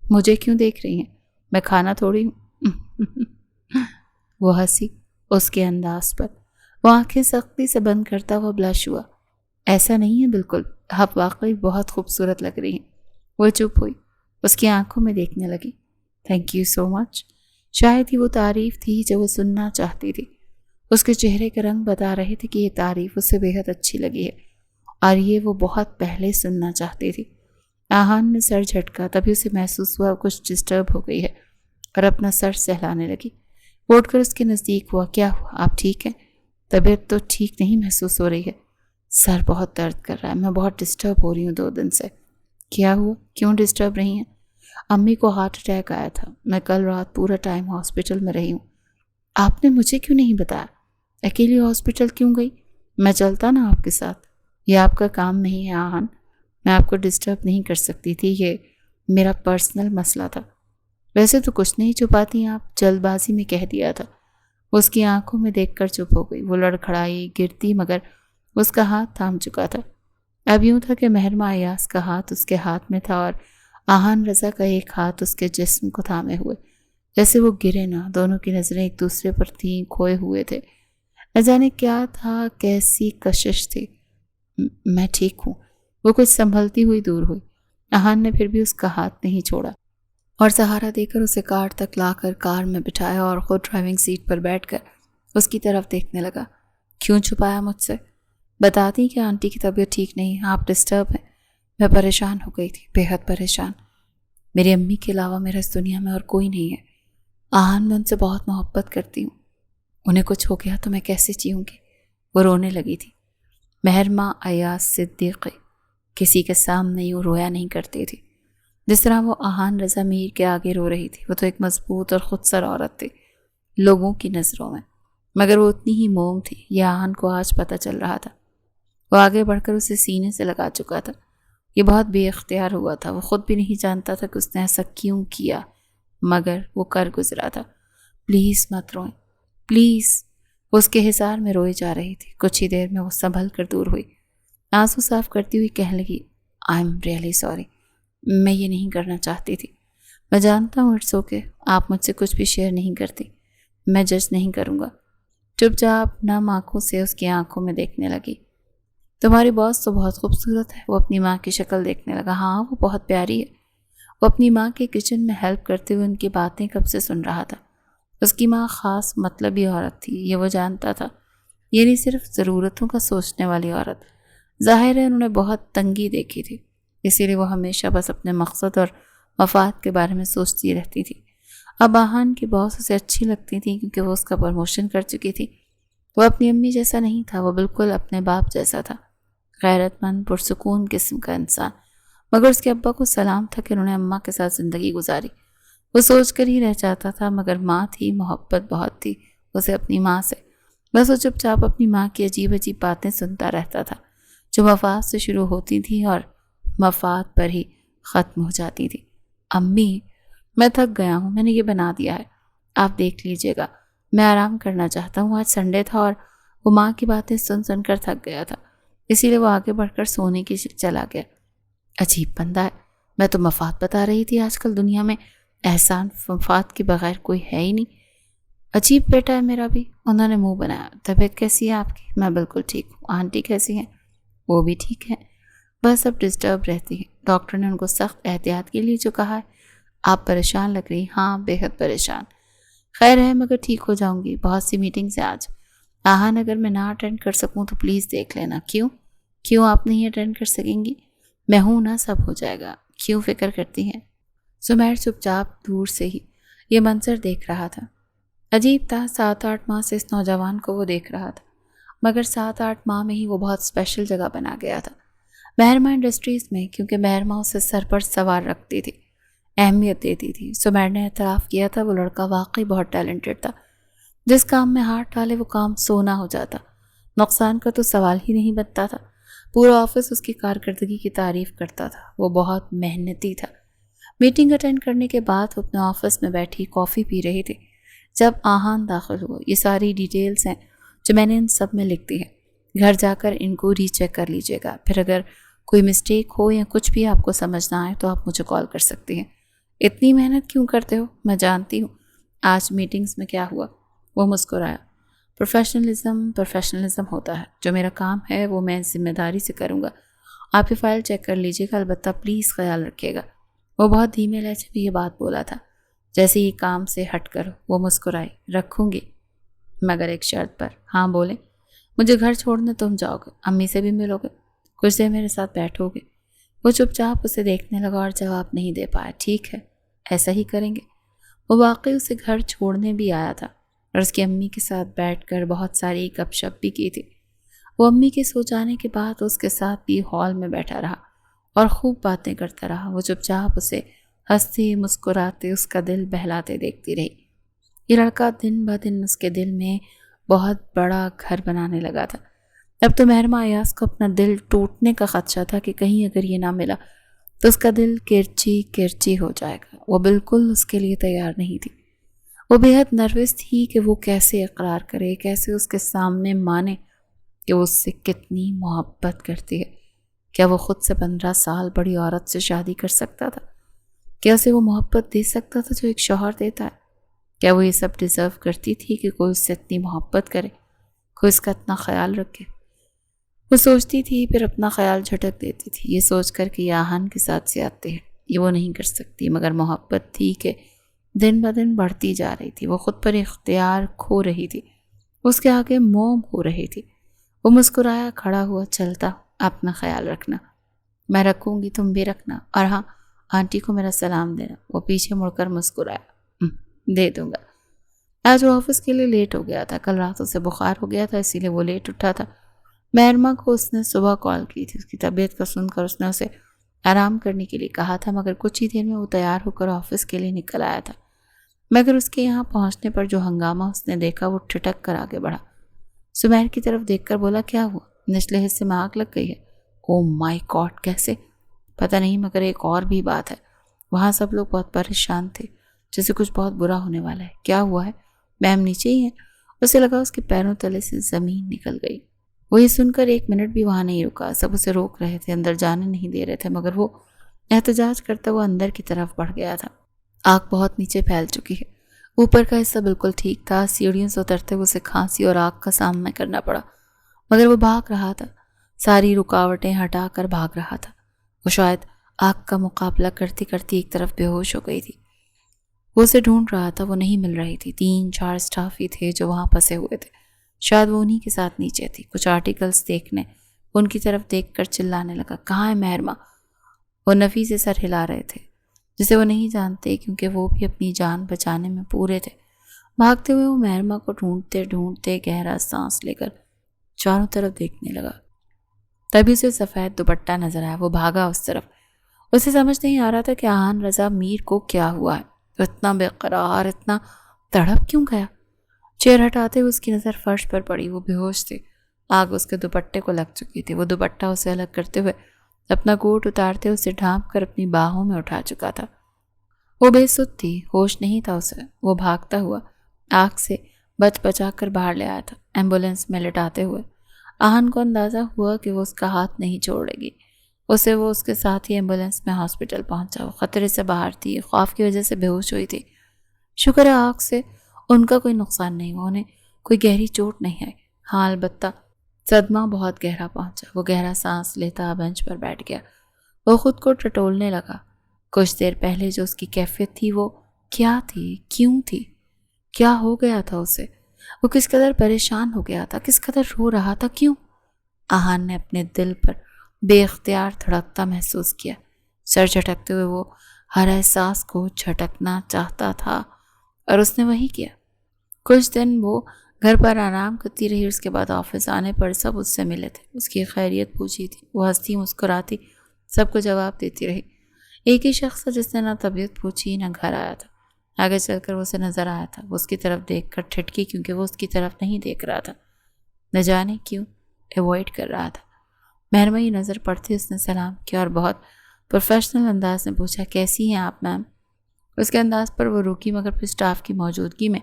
مجھے کیوں دیکھ رہی ہیں؟ میں کھانا تھوڑی ہوں۔ وہ ہنسی اس کے انداز پر۔ وہ آنکھیں سختی سے بند کرتا ہوا بلش ہوا۔ ایسا نہیں ہے بالکل، آپ واقعی بہت خوبصورت لگ رہی ہیں۔ وہ چپ ہوئی، اس کی آنکھوں میں دیکھنے لگی۔ تھینک یو سو مچ۔ شاید ہی وہ تعریف تھی جو وہ سننا چاہتی تھی۔ اس کے چہرے کے رنگ بتا رہے تھے کہ یہ تعریف اسے بے حد اچھی لگی ہے اور یہ وہ بہت پہلے سننا چاہتی تھی۔ آہان نے سر جھٹکا، تبھی اسے محسوس ہوا کچھ ڈسٹرب ہو گئی ہے اور اپنا سر سہلانے لگی۔ وہ اٹھ کر اس کے نزدیک ہوا۔ کیا ہوا؟ آپ ٹھیک ہیں؟ طبیعت تو ٹھیک نہیں محسوس ہو رہی ہے۔ سر بہت درد کر رہا ہے، میں بہت ڈسٹرب ہو رہی ہوں 2 دن سے۔ کیا ہوا؟ کیوں ڈسٹرب رہی ہیں؟ امی کو ہارٹ اٹیک آیا تھا، میں کل رات پورا ٹائم ہاسپٹل میں رہی ہوں۔ آپ نے مجھے کیوں نہیں بتایا؟ اکیلی ہاسپٹل کیوں گئی؟ میں چلتا نا آپ کے ساتھ۔ یہ آپ کا کام نہیں ہے آہان، میں آپ کو ڈسٹرب نہیں کر سکتی تھی، یہ میرا پرسنل مسئلہ تھا۔ ویسے تو کچھ نہیں چھپاتی آپ، جلد بازی میں کہہ دیا تھا۔ اس کی آنکھوں میں دیکھ کر چپ ہو گئی۔ وہ لڑکھڑائی، گرتی، مگر اس کا ہاتھ تھام چکا تھا۔ اب یوں تھا کہ مہرمہ ایاز کا ہاتھ اس کے ہاتھ میں تھا اور آہان رضا کا ایک ہاتھ اس کے جسم کو تھامے ہوئے، جیسے وہ گرے نہ۔ دونوں کی نظریں ایک دوسرے پر تھیں، کھوئے ہوئے تھے۔ نہ جانے کیا تھا، کیسی کشش تھی۔ میں ٹھیک ہوں۔ وہ کچھ سنبھلتی ہوئی دور ہوئی۔ آہان نے پھر بھی اس کا ہاتھ نہیں چھوڑا اور سہارا دے کر اسے کار تک لا کر کار میں بٹھایا اور خود ڈرائیونگ سیٹ پر بیٹھ کر اس کی طرف دیکھنے لگا۔ کیوں چھپایا مجھ سے؟ بتاتی کہ آنٹی کی طبیعت ٹھیک نہیں، آپ ڈسٹرب ہیں۔ میں پریشان ہو گئی تھی، بے حد پریشان۔ میری امی کے علاوہ میرا اس دنیا میں اور کوئی نہیں ہے۔ آہان، میں ان سے بہت محبت کرتی ہوں، انہیں کچھ ہو گیا تو میں کیسے جیوں گی؟ وہ رونے لگی تھی۔ مہرمہ ایاز صدیقی کسی کے سامنے یوں رویا نہیں کرتی تھی جس طرح وہ آہان رضا میر کے آگے رو رہی تھی۔ وہ تو ایک مضبوط اور خود سر عورت تھی لوگوں کی نظروں میں، مگر وہ اتنی ہی موم تھی، یہ آہان کو آج پتہ چل رہا تھا۔ وہ آگے بڑھ کر اسے سینے سے لگا چکا تھا۔ یہ بہت بے اختیار ہوا تھا، وہ خود بھی نہیں جانتا تھا کہ اس نے ایسا کیوں کیا، مگر وہ کر گزرا تھا۔ پلیز مت روئیں، پلیز۔ وہ اس کے حصار میں روئی جا رہی تھی۔ کچھ ہی دیر میں وہ سنبھل کر دور ہوئی، آنسو صاف کرتی ہوئی کہنے لگی، آئی ایم ریئلی سوری، میں یہ نہیں کرنا چاہتی تھی۔ میں جانتا ہوں، اٹس اوکے، آپ مجھ سے کچھ بھی شیئر نہیں کرتی، میں جج نہیں کروں گا۔ چپ چاپ نم آنکھوں سے اس کی آنکھوں میں دیکھنے لگی۔ تمہاری باس تو بہت خوبصورت ہے۔ وہ اپنی ماں کی شکل دیکھنے لگا۔ ہاں، وہ بہت پیاری ہے۔ وہ اپنی ماں کے کچن میں ہیلپ کرتے ہوئے ان کی باتیں کب سے سن رہا تھا۔ اس کی ماں خاص مطلبی عورت تھی، یہ وہ جانتا تھا، یعنی صرف ضرورتوں کا سوچنے والی عورت۔ ظاہر ہے انہوں نے بہت تنگی دیکھی تھی، اسی لیے وہ ہمیشہ بس اپنے مقصد اور مفاد کے بارے میں سوچتی رہتی تھی۔ اب آہان کی باس اسے اچھی لگتی تھی کیونکہ وہ اس کا پروموشن کر چکی تھی۔ وہ اپنی امی جیسا نہیں تھا، وہ بالکل اپنے باپ جیسا تھا، غیرت مند، پرسکون قسم کا انسان۔ مگر اس کے ابا کو سلام تھا کہ انہوں نے اماں کے ساتھ زندگی گزاری۔ وہ سوچ کر ہی رہ جاتا تھا، مگر ماں تھی، محبت بہت تھی اسے اپنی ماں سے۔ بس وہ چپ چاپ اپنی ماں کی عجیب عجیب باتیں سنتا رہتا تھا جو مفاد سے شروع ہوتی تھی اور مفاد پر ہی ختم ہو جاتی تھی۔ امی، میں تھک گیا ہوں، میں نے یہ بنا دیا ہے، آپ دیکھ لیجئے گا، میں آرام کرنا چاہتا ہوں، آج سنڈے تھا اور وہ ماں کی باتیں سن سن کر تھک گیا تھا، اسی لیے وہ آگے بڑھ کر سونے کی چلا گیا۔ عجیب بندہ ہے، میں تو مفاد بتا رہی تھی آج کل دنیا میں احسان مفاد کے بغیر کوئی ہے ہی نہیں۔ عجیب بیٹا ہے میرا بھی، انہوں نے منہ بنایا۔ طبیعت کیسی ہے آپ کی؟ میں بالکل ٹھیک ہوں۔ آنٹی کیسی ہیں؟ وہ بھی ٹھیک ہے، بس اب ڈسٹرب رہتی ہے، ڈاکٹر نے ان کو سخت احتیاط کے لیے جو کہا ہے۔ آپ پریشان لگ رہی؟ ہاں بے حد پریشان۔ خیر ہے مگر ٹھیک ہو جاؤں گی، بہت سی میٹنگز ہیں آج، آہان اگر میں نہ اٹینڈ کر سکوں تو پلیز دیکھ لینا۔ کیوں آپ نہیں اٹینڈ کر سکیں گی؟ میں ہوں نا، سب ہو جائے گا، کیوں فکر کرتی ہیں؟ سمیر چپ چاپ دور سے ہی یہ منظر دیکھ رہا تھا۔ عجیب تھا، 7-8 ماہ سے اس نوجوان کو وہ دیکھ رہا تھا، مگر 7-8 ماہ میں ہی وہ بہت اسپیشل جگہ بنا گیا تھا مہرما انڈسٹریز میں، کیونکہ مہرما اسے سر پر سوار رکھتی تھی، اہمیت دیتی تھی۔ سمیر نے اعتراف کیا تھا وہ لڑکا واقعی بہت ٹیلنٹڈ تھا، جس کام میں ہاتھ ڈالے وہ کام سونا ہو جاتا، نقصان کا تو سوال ہی نہیں بنتا تھا۔ پورا آفس اس کی کارکردگی کی تعریف کرتا تھا، وہ بہت محنتی تھا۔ میٹنگ اٹینڈ کرنے کے بعد وہ اپنے آفس میں بیٹھی کافی پی رہی تھی جب آہان داخل ہوا۔ یہ ساری ڈیٹیلز ہیں جو میں نے ان سب میں لکھ دی ہیں، گھر جا کر ان کو ری چیک کر لیجئے گا، پھر اگر کوئی مسٹیک ہو یا کچھ بھی آپ کو سمجھ نہ آئے تو آپ مجھے کال کر سکتی ہیں۔ اتنی محنت کیوں کرتے ہو؟ میں جانتی ہوں آج میٹنگز میں کیا ہوا۔ وہ مسکرایا۔ پروفیشنلزم ہوتا ہے، جو میرا کام ہے وہ میں ذمہ داری سے کروں گا۔ آپ کی فائل چیک کر لیجئے گا، البتہ پلیز خیال رکھیے گا۔ وہ بہت دھیمے لہجے میں یہ بات بولا تھا، جیسے یہ کام سے ہٹ کر وہ مسکرائی۔ رکھوں گی مگر ایک شرط پر۔ ہاں بولیں۔ مجھے گھر چھوڑنے تم جاؤ گے، امی سے بھی ملو گے، کچھ دیر میرے ساتھ بیٹھو گے؟ وہ چپ چاپ اسے دیکھنے لگا اور جواب نہیں دے پایا۔ ٹھیک ہے، ایسا ہی کریں گے۔ وہ واقعی اسے گھر چھوڑنے بھی آیا تھا اور اس کی امی کے ساتھ بیٹھ کر بہت ساری گپ شپ بھی کی تھی۔ وہ امی کے سو جانے کے بعد اس کے ساتھ بھی ہال میں بیٹھا رہا اور خوب باتیں کرتا رہا۔ وہ چپ چاپ اسے ہنستے مسکراتے اس کا دل بہلاتے دیکھتی رہی۔ یہ لڑکا دن بدن اس کے دل میں بہت بڑا گھر بنانے لگا تھا۔ اب تو مہرما ایاز کو اپنا دل ٹوٹنے کا خدشہ تھا کہ کہیں اگر یہ نہ ملا تو اس کا دل کرچی کرچی ہو جائے گا۔ وہ بالکل اس کے لیے تیار نہیں تھی۔ وہ بے حد نروس تھی کہ وہ کیسے اقرار کرے، کیسے اس کے سامنے مانے کہ وہ اس سے کتنی محبت کرتی ہے۔ کیا وہ خود سے 15 سال بڑی عورت سے شادی کر سکتا تھا؟ کیا اسے وہ محبت دے سکتا تھا جو ایک شوہر دیتا ہے؟ کیا وہ یہ سب ڈیزرو کرتی تھی کہ کوئی اس سے اتنی محبت کرے، کوئی اس کا اتنا خیال رکھے؟ وہ سوچتی تھی پھر اپنا خیال جھٹک دیتی تھی، یہ سوچ کر کہ یہ آہان کے ساتھ زیادتی ہے، یہ وہ نہیں کر سکتی، مگر محبت تھی کہ دن بدن بڑھتی جا رہی تھی۔ وہ خود پر اختیار کھو رہی تھی، اس کے آگے موم ہو رہی تھی۔ وہ مسکرایا، کھڑا ہوا، چلتا، اپنا خیال رکھنا۔ میں رکھوں گی، تم بھی رکھنا، اور ہاں آنٹی کو میرا سلام دینا۔ وہ پیچھے مڑ کر مسکرایا۔ دے دوں گا۔ آج وہ آفس کے لیے لیٹ ہو گیا تھا، کل رات اسے بخار ہو گیا تھا، اسی لیے وہ لیٹ اٹھا تھا۔ مہرما کو اس نے صبح کال کی تھی، اس کی طبیعت کا سن کر اس نے اسے آرام کرنے کے لیے کہا تھا، مگر کچھ ہی دیر میں وہ تیار ہو کر آفس کے لیے نکل آیا تھا۔ مگر اس کے یہاں پہنچنے پر جو ہنگامہ اس نے دیکھا وہ ٹھٹک کر آگے بڑھا۔ سمیر کی طرف دیکھ کر بولا، کیا ہوا؟ نچلے حصے میں آگ لگ گئی ہے؟ او مائی گاڈ، کیسے؟ پتہ نہیں، مگر ایک اور بھی بات ہے، وہاں سب لوگ بہت پریشان تھے، جیسے کچھ بہت برا ہونے والا ہے۔ کیا ہوا ہے؟ میم نیچے ہی ہیں۔ اسے لگا اس کے پیروں تلے سے زمین نکل گئی۔ وہ یہ سن کر 1 منٹ بھی وہاں نہیں رکا، سب اسے روک رہے تھے، اندر جانے نہیں دے رہے تھے، مگر وہ احتجاج کرتا ہوا اندر کی طرف بڑھ گیا تھا۔ آگ بہت نیچے پھیل چکی ہے، اوپر کا حصہ بالکل ٹھیک تھا، سیڑھیوں سے اترتے ہوئے اسے کھانسی اور آگ کا سامنا کرنا پڑا، مگر وہ بھاگ رہا تھا، ساری رکاوٹیں ہٹا کر بھاگ رہا تھا۔ وہ شاید آگ کا مقابلہ کرتی کرتی ایک طرف بے ہوش ہو گئی تھی۔ وہ اسے ڈھونڈ رہا تھا، وہ نہیں مل رہی تھی۔ 3-4 اسٹاف ہی تھے جو وہاں پھنسے ہوئے تھے، شاید وہ انہی کے ساتھ نیچے تھی۔ کچھ آرٹیکلز دیکھنے ان کی طرف دیکھ کر چلانے لگا، کہاں ہے مہرما؟ وہ نفی سے سر ہلا رہے تھے، جسے وہ نہیں جانتے کیونکہ وہ بھی اپنی جان بچانے میں پورے تھے۔ بھاگتے ہوئے وہ مہرما کو ڈھونڈتے ڈھونڈتے گہرا سانس لے کر چاروں طرف دیکھنے لگا۔ تبھی اسے سفید دوپٹہ نظر آیا، وہ بھاگا اس طرف۔ اسے سمجھ نہیں آ رہا تھا کہ آہان رضا میر کو کیا ہوا ہے، اتنا بے قرار، اتنا تڑپ کیوں گیا؟ چیئر ہٹاتے ہوئے اس کی نظر فرش پر پڑی، وہ بے ہوش تھے، آگ اس کے دوپٹے کو لگ چکی تھی۔ وہ دوپٹہ اسے الگ کرتے ہوئے اپنا کوٹ اتارتے اسے ڈھانپ کر اپنی باہوں میں اٹھا چکا تھا۔ وہ بے سد تھی، ہوش نہیں تھا اسے۔ وہ بھاگتا ہوا آگ سے بچ بچا کر باہر لے آیا تھا، ایمبولینس میں لٹاتے ہوئے۔ آہن کو اندازہ ہوا کہ وہ اس کا ہاتھ نہیں چھوڑے گی۔ وہ اس کے ساتھ ہی ایمبولینس میں ہاسپٹل پہنچا۔ وہ خطرے سے باہر تھی، خوف کی وجہ سے بے ہوش ہوئی تھی۔ شکر ہے آگ سے ان کا کوئی نقصان نہیں ہوا، انہیں کوئی گہری چوٹ نہیں آئی۔ ہاں البتہ صدمہ بہت گہرا پہنچا۔ وہ گہرا سانس لیتا بینچ پر بیٹھ گیا۔ وہ خود کو ٹٹولنے لگا۔ کچھ دیر پہلے جو اس کی کیفیت تھی وہ کیا تھی؟ کیوں تھی؟ کیا ہو گیا تھا اسے؟ وہ کس قدر پریشان ہو گیا تھا، کس قدر رو رہا تھا، کیوں؟ آہان نے اپنے دل پر بے اختیار دھڑکتا محسوس کیا۔ سر جھٹکتے ہوئے وہ ہر احساس کو جھٹکنا چاہتا تھا اور اس نے وہی کیا۔ کچھ دن وہ گھر پر آرام کرتی رہی، اس کے بعد آفس آنے پر سب اس سے ملے تھے، اس کی خیریت پوچھی تھی۔ وہ ہنستی مسکراتی سب کو جواب دیتی رہی۔ ایک ہی شخص تھا جس نے نہ طبیعت پوچھی نہ گھر آیا تھا۔ آگے چل کر وہ اسے نظر آیا تھا۔ وہ اس کی طرف دیکھ کر ٹھٹکی، کیونکہ وہ اس کی طرف نہیں دیکھ رہا تھا، نہ جانے کیوں ایوائڈ کر رہا تھا۔ مہربانی نظر پڑتی اس نے سلام کیا اور بہت پروفیشنل انداز میں پوچھا، کیسی ہیں آپ میم؟ اس کے انداز پر وہ رکی، مگر پھر سٹاف کی موجودگی میں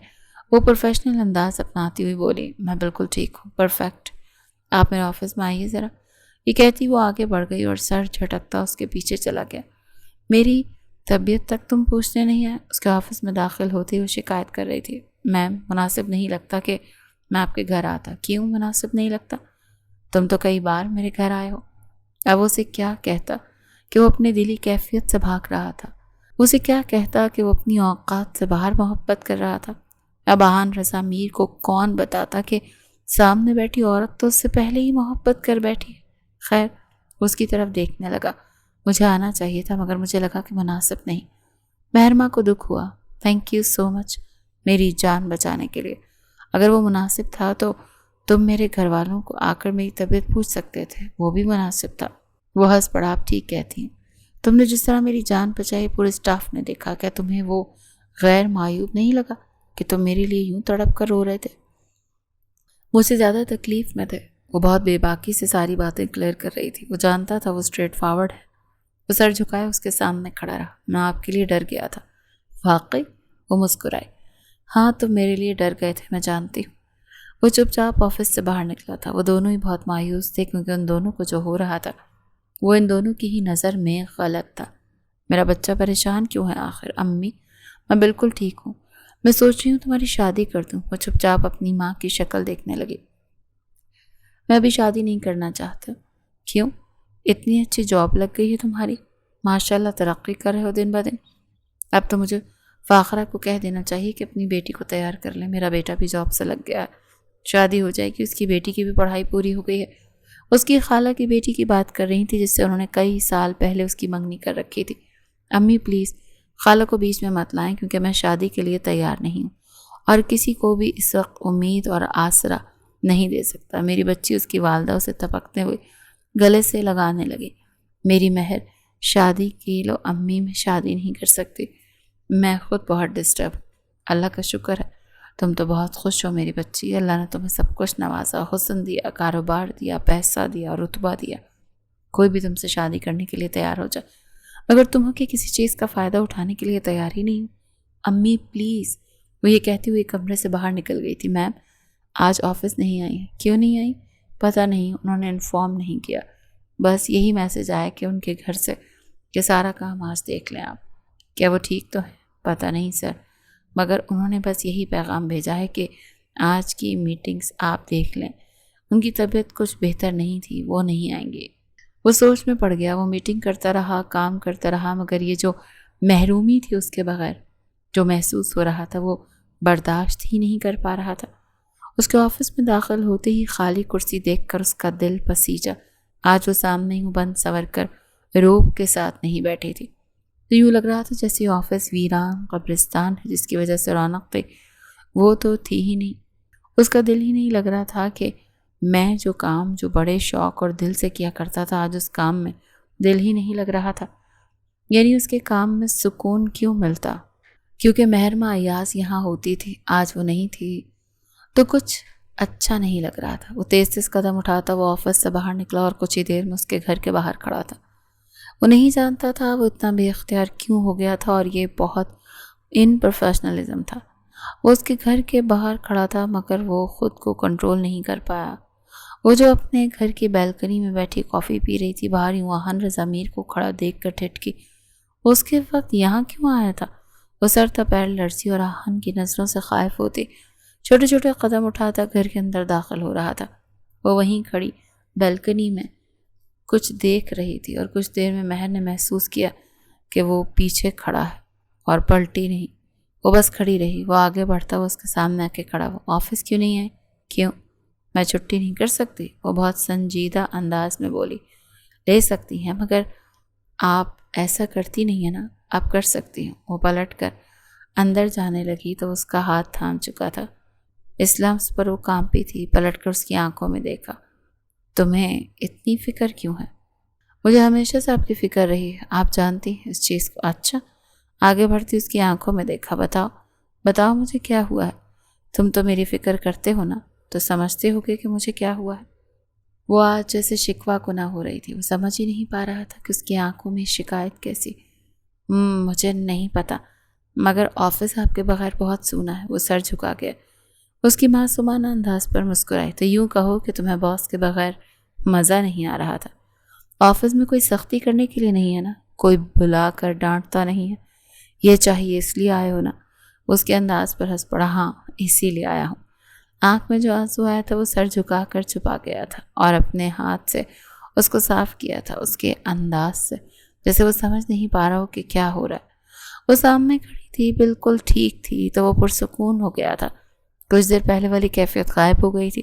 وہ پروفیشنل انداز اپناتی ہوئی بولی، میں بالکل ٹھیک ہوں، پرفیکٹ۔ آپ میرے آفس میں آئیے ذرا۔ یہ کہتی وہ آگے بڑھ گئی اور سر جھٹکتا اس کے پیچھے چلا گیا۔ میری طبیعت تک تم پوچھنے نہیں آئے؟ اس کے آفس میں داخل ہوتے وہ شکایت کر رہی تھی، میم مناسب نہیں لگتا کہ میں آپ کے گھر آتا۔ کیوں مناسب نہیں لگتا؟ تم تو کئی بار میرے گھر آئے ہو۔ اب اسے کیا کہتا کہ وہ اپنی دلی کیفیت سے بھاگ رہا تھا؟ اسے کیا کہتا کہ وہ اپنی اوقات سے باہر محبت کر رہا تھا؟ اب آہن رضا میر کو کون بتاتا کہ سامنے بیٹھی عورت تو اس سے پہلے ہی محبت کر بیٹھی؟ خیر، اس کی طرف دیکھنے لگا۔ مجھے آنا چاہیے تھا مگر مجھے لگا کہ مناسب نہیں۔ مہرما کو دکھ ہوا۔ تھینک یو سو مچ میری جان بچانے کے لیے۔ اگر وہ مناسب تھا تو تم میرے گھر والوں کو آ کر میری طبیعت پوچھ سکتے تھے، وہ بھی مناسب تھا۔ وہ ہنس پڑا، آپ ٹھیک کہتی ہیں۔ تم نے جس طرح میری جان بچائی پورے سٹاف نے دیکھا، کیا تمہیں وہ غیر معیوب نہیں لگا کہ تم میرے لیے یوں تڑپ کر رو رہے تھے؟ مجھ سے زیادہ تکلیف میں تھے۔ وہ بہت بے باکی سے ساری باتیں کلیئر کر رہی تھی۔ وہ جانتا تھا وہ اسٹریٹ فارورڈ ہے۔ وہ سر جھکائے اس کے سامنے کھڑا رہا۔ میں آپ کے لیے ڈر گیا تھا۔ واقعی؟ وہ مسکرائی۔ ہاں تم میرے لیے ڈر گئے تھے، میں جانتی ہوں۔ وہ چپ چاپ آفس سے باہر نکلا تھا۔ وہ دونوں ہی بہت مایوس تھے، کیونکہ ان دونوں کو جو ہو رہا تھا وہ ان دونوں کی ہی نظر میں غلط تھا۔ میرا بچہ پریشان کیوں ہے آخر؟ امی میں بالکل ٹھیک ہوں، میں سوچ رہی ہوں تمہاری شادی کر دوں۔ وہ چپ چاپ اپنی ماں کی شکل دیکھنے لگی۔ میں ابھی شادی نہیں کرنا چاہتا۔ کیوں؟ اتنی اچھی جاب لگ گئی ہے تمہاری، ماشاءاللہ ترقی کر رہے ہو دن بہ دن۔ اب تو مجھے فاخرہ کو کہہ دینا چاہیے کہ اپنی بیٹی کو تیار کر لیں۔ میرا بیٹا بھی جاب سے لگ گیا ہے، شادی ہو جائے گی، اس کی بیٹی کی بھی پڑھائی پوری ہو گئی ہے۔ اس کی خالہ کی بیٹی کی بات کر رہی تھی جس سے انہوں نے کئی سال پہلے اس کی منگنی کر رکھی تھی۔ امی پلیز خالہ کو بیچ میں مت لائیں، کیونکہ میں شادی کے لیے تیار نہیں ہوں اور کسی کو بھی اس وقت امید اور آسرا نہیں دے سکتا۔ میری بچی اس کی والدہ اسے تپکتے ہوئے گلے سے لگانے لگی۔ میری مہر شادی کی لو امی، میں شادی نہیں کر سکتی، میں خود بہت ڈسٹرب۔ اللہ کا شکر ہے تم تو بہت خوش ہو میری بچی، اللہ نے تمہیں سب کچھ نوازا، حسن دیا، کاروبار دیا، پیسہ دیا، رتبہ دیا، کوئی بھی تم سے شادی کرنے کے لیے تیار ہو جائے، مگر تم ہو کہ کسی چیز کا فائدہ اٹھانے کے لیے تیار ہی نہیں ہو۔ امی پلیز۔ وہ یہ کہتی ہوئی کمرے سے باہر نکل گئی تھی۔ میم آج آفس نہیں آئی ہیں؟ کیوں نہیں آئی؟ پتہ نہیں، انہوں نے انفارم نہیں کیا، بس یہی میسج آیا کہ ان کے گھر سے کہ سارا کام آج دیکھ لیں آپ۔ کیا وہ ٹھیک تو ہے؟ پتہ نہیں سر، مگر انہوں نے بس یہی پیغام بھیجا ہے کہ آج کی میٹنگز آپ دیکھ لیں، ان کی طبیعت کچھ بہتر نہیں تھی، وہ نہیں آئیں گے۔ وہ سوچ میں پڑ گیا۔ وہ میٹنگ کرتا رہا، کام کرتا رہا، مگر یہ جو محرومی تھی اس کے بغیر جو محسوس ہو رہا تھا وہ برداشت ہی نہیں کر پا رہا تھا۔ اس کے آفس میں داخل ہوتے ہی خالی کرسی دیکھ کر اس کا دل پسیجا۔ آج وہ سامنے ہی بند سور کر روب کے ساتھ نہیں بیٹھی تھی، تو یوں لگ رہا تھا جیسے آفس ویران قبرستان ہے جس کی وجہ سے رونق پہ وہ تو تھی ہی نہیں۔ اس کا دل ہی نہیں لگ رہا تھا کہ میں جو کام جو بڑے شوق اور دل سے کیا کرتا تھا، آج اس کام میں دل ہی نہیں لگ رہا تھا۔ یعنی اس کے کام میں سکون کیوں ملتا؟ کیونکہ مہرما ایاز یہاں ہوتی تھی، آج وہ نہیں تھی تو کچھ اچھا نہیں لگ رہا تھا۔ وہ تیز تیز قدم اٹھاتا وہ آفس سے باہر نکلا اور کچھ ہی دیر میں اس کے گھر کے باہر کھڑا تھا۔ وہ نہیں جانتا تھا وہ اتنا بے اختیار کیوں ہو گیا تھا، اور یہ بہت ان پروفیشنلزم تھا۔ وہ اس کے گھر کے باہر کھڑا تھا مگر وہ خود کو کنٹرول نہیں کر پایا۔ وہ جو اپنے گھر کی بیلکنی میں بیٹھی کافی پی رہی تھی، باہر یوں آہن رضا میر کو کھڑا دیکھ کر ٹھٹکی۔ وہ اس کے وقت یہاں کیوں آیا تھا؟ وہ سر تا پیر لرزی اور آہن کی نظروں سے خائف ہوتی چھوٹے چھوٹے قدم اٹھاتا گھر کے اندر داخل ہو رہا تھا۔ وہ وہیں کھڑی بیلکنی میں کچھ دیکھ رہی تھی، اور کچھ دیر میں مہر نے محسوس کیا کہ وہ پیچھے کھڑا ہے اور پلٹی نہیں۔ وہ بس کھڑی رہی۔ وہ آگے بڑھتا، وہ اس کے سامنے آ کے کھڑا۔ وہ آفس کیوں نہیں آئے؟ کیوں؟ میں چھٹی نہیں کر سکتی؟ وہ بہت سنجیدہ انداز میں بولی۔ لے سکتی ہیں مگر آپ ایسا کرتی نہیں ہیں نا۔ آپ کر سکتی ہوں۔ وہ پلٹ کر اندر جانے لگی تو اس کا ہاتھ تھام چکا تھا۔ اس لمس پر وہ کانپی تھی۔ پلٹ کر اس کی آنکھوں میں دیکھا۔ تمہیں اتنی فکر کیوں ہے؟ مجھے ہمیشہ سے آپ کی فکر رہی ہے، آپ جانتی ہیں اس چیز کو۔ اچھا۔ آگے بڑھتی اس کی آنکھوں میں دیکھا۔ بتاؤ مجھے کیا ہوا ہے؟ تم تو میری فکر کرتے ہو نا، تو سمجھتے ہو کہ مجھے کیا ہوا ہے؟ وہ آج جیسے شکوہ گناہ ہو رہی تھی۔ وہ سمجھ ہی نہیں پا رہا تھا کہ اس کی آنکھوں میں شکایت کیسی۔ مجھے نہیں پتا، مگر آفس آپ کے بغیر بہت سونا ہے۔ وہ سر جھکا گیا۔ اس کی معصومانہ انداز پر مسکرائی۔ تو یوں کہو کہ تمہیں باس کے بغیر مزہ نہیں آ رہا تھا۔ آفس میں کوئی سختی کرنے کے لیے نہیں ہے نا، کوئی بلا کر ڈانٹتا نہیں ہے۔ یہ چاہیے اس لیے آئے ہو نا؟ اس کے انداز پر ہنس پڑا۔ ہاں، اسی لیے آیا ہوں۔ آنکھ میں جو آنسو آیا تھا وہ سر جھکا کر چھپا گیا تھا، اور اپنے ہاتھ سے اس کو صاف کیا تھا اس کے انداز سے، جیسے وہ سمجھ نہیں پا رہا ہو کہ کیا ہو رہا ہے۔ وہ سامنے کھڑی تھی، بالکل ٹھیک تھی، تو وہ پرسکون ہو گیا تھا۔ کچھ دیر پہلے والی کیفیت غائب ہو گئی تھی۔